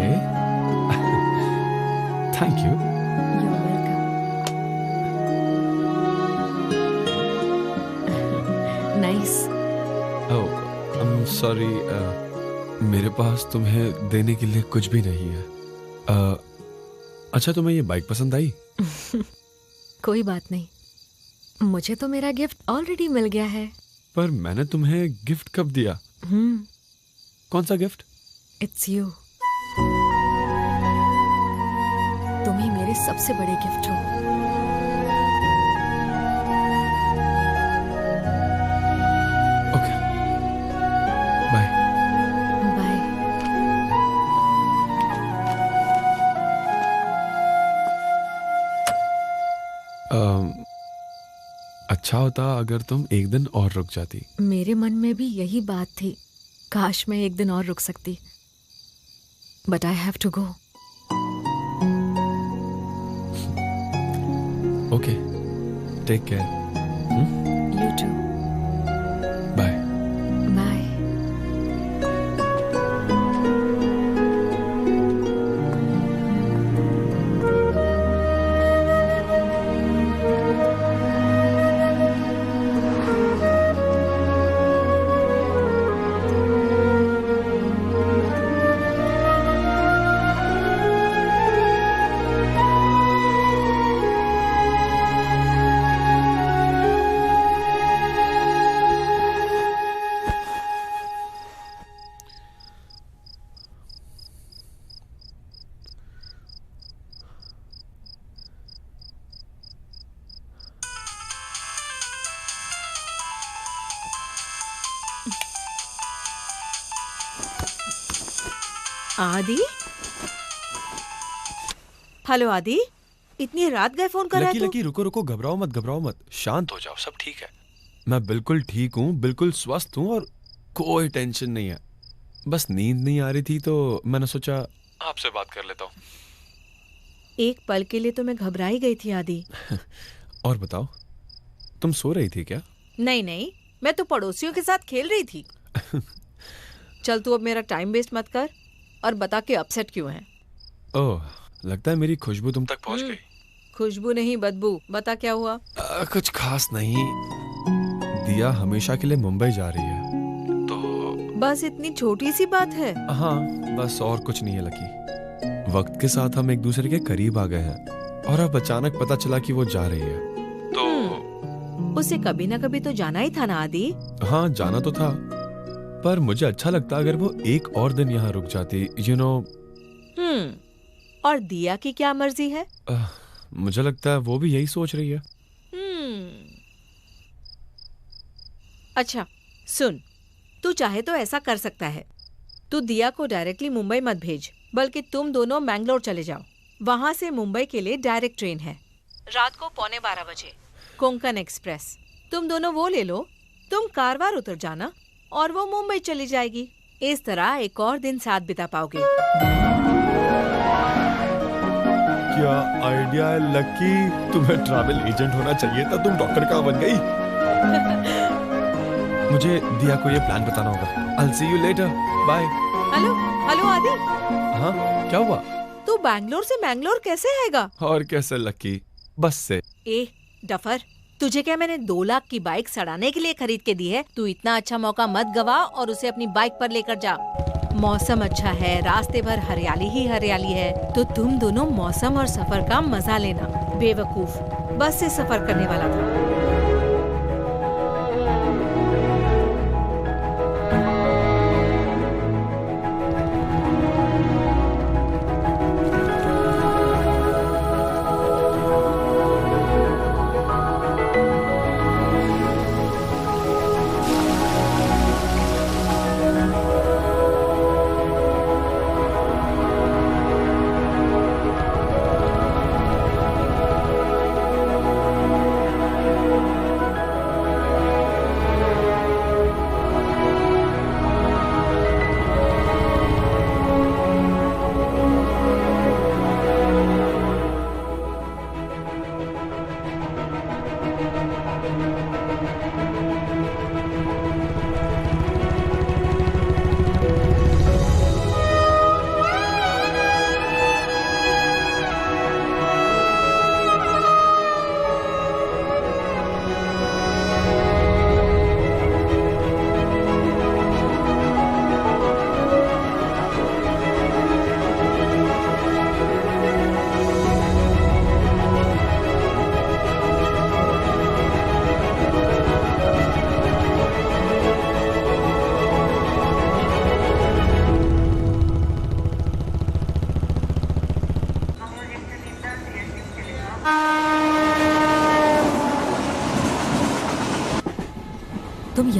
thank you. You're welcome. Nice. Sorry, मेरे पास तुम्हें देने के लिए कुछ भी नहीं है। अच्छा, तुम्हें ये बाइक पसंद आई? कोई बात नहीं, मुझे तो मेरा गिफ्ट ऑलरेडी मिल गया है। पर मैंने तुम्हें गिफ्ट कब दिया? कौन सा गिफ्ट? It's you. तुम ही मेरे सबसे बड़े गिफ्ट हो। Okay, bye. बाय। अच्छा होता अगर तुम एक दिन और रुक जाती। मेरे मन में भी यही बात थी, काश मैं एक दिन और रुक सकती। But I have to go. Okay, take care. You too. Bye. Bye. Aadi? Hello Aadi, इतनी रात गए फोन कर रहा है लकी, तू? लकी, रुको रुको, घबराओ मत, घबराओ मत, शांत हो जाओ, सब ठीक है। मैं बिल्कुल ठीक हूँ, बिल्कुल स्वस्थ हूँ और कोई टेंशन नहीं है। बस नींद नहीं आ रही थी तो मैंने सोचा आपसे बात कर लेता हूँ। एक पल के लिए तो मैं घबरा ही गई थी आदि। और बताओ, तुम सो रही थी क्या? नहीं नहीं, मैं तो पड़ोसियों के साथ खेल रही थी। चल तू अब मेरा टाइम वेस्ट मत कर और बता के अपसेट क्यों है। ओह, लगता है मेरी खुशबू तुम तक पहुंच गई। खुशबू नहीं, बदबू। बता क्या हुआ। कुछ खास नहीं, दिया हमेशा के लिए मुंबई जा रही है। तो बस इतनी छोटी सी बात है। हाँ, बस और कुछ नहीं है लकी। वक्त के साथ हम एक दूसरे के करीब आ गए हैं और अब अचानक पता चला कि वो जा रही है। तो उसे कभी ना कभी तो जाना ही था ना आदि। हाँ, जाना तो था, पर मुझे अच्छा लगता अगर वो एक और दिन यहाँ रुक जाती, यू नो। और दिया की क्या मर्जी है? मुझे लगता है वो भी यही सोच रही है। अच्छा सुन, तू चाहे तो ऐसा कर सकता है। तू दिया को डायरेक्टली मुंबई मत भेज, बल्कि तुम दोनों मैंगलोर चले जाओ। वहां से मुंबई के लिए डायरेक्ट ट्रेन है, रात को 11:15 बजे, कोंकण एक्सप्रेस। तुम दोनों वो ले लो, तुम कारवार उतर जाना और वो मुंबई चली जाएगी। इस तरह एक और दिन साथ बिता पाओगे। क्या आइडिया है लकी, तुम्हें ट्रैवल एजेंट होना चाहिए था, तुम डॉक्टर कहाँ बन गई। मुझे दिया को ये प्लान बताना होगा। I'll see you later. Bye. Hello hello आदि। हाँ, क्या हुआ? तू बैंगलोर से मैंगलोर कैसे आएगा? और कैसे लकी, बस से। ए डफर, तुझे क्या मैंने 2 लाख की बाइक सड़ाने के लिए खरीद के दी है? तू इतना अच्छा मौका मत गवा और उसे अपनी बाइक पर लेकर जा। मौसम अच्छा है, रास्ते भर हरियाली ही हरियाली है, तो तुम दोनों मौसम और सफर का मजा लेना। बेवकूफ, बस से सफर करने वाला था।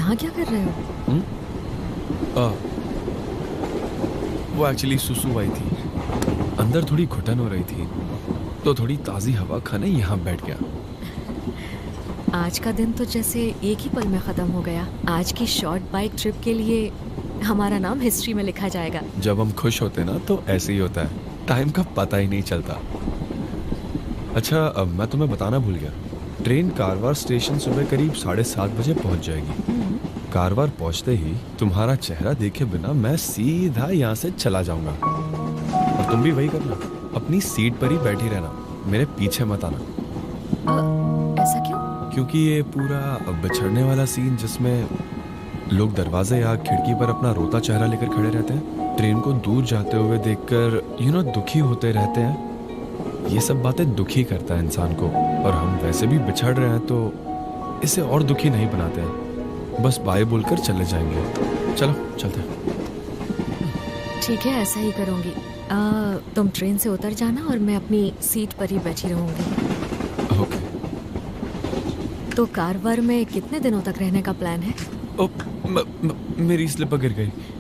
यहाँ क्या कर रहे हो? वो एक्चुअली सुसु आई थी, अंदर थोड़ी घुटन हो रही थी, तो थोड़ी ताज़ी हवा खाने यहाँ बैठ गया। आज का दिन तो जैसे एक ही पल में ख़त्म हो गया। आज की शॉर्ट बाइक ट्रिप के लिए हमारा नाम हिस्ट्री में लिखा जाएगा। जब हम खुश होते ना तो ऐसे ही होता है, टाइम का पता ही नहीं चलता। अच्छा, अब मैं तुम्हें बताना भूल गया, ट्रेन कारवार स्टेशन सुबह करीब 7:30 बजे पहुंच जाएगी। कारवार पहुंचते ही तुम्हारा चेहरा देखे बिना मैं सीधा यहाँ से चला जाऊंगा। और तुम भी वही करना, अपनी सीट पर ही बैठी रहना, मेरे पीछे मत आना। ऐसा क्यों? क्योंकि ये पूरा बिछड़ने वाला सीन जिसमें लोग दरवाजे या खिड़की पर अपना रोता चेहरा लेकर खड़े रहते हैं, ट्रेन को दूर जाते हुए देखकर दुखी होते रहते हैं, ये सब बातें दुखी करता है इंसान को। और हम वैसे भी बिछड़ रहे हैं तो इसे और दुखी नहीं बनाते हैं, बस बाय बोलकर चले जाएंगे। चलो चलते हैं। ठीक है, ऐसा ही करूँगी। तुम ट्रेन से उतर जाना और मैं अपनी सीट पर ही बैठी रहूँगी। ओके। तो कारवार में कितने दिनों तक रहने का प्लान है? मेरी स्लिप गिर गई।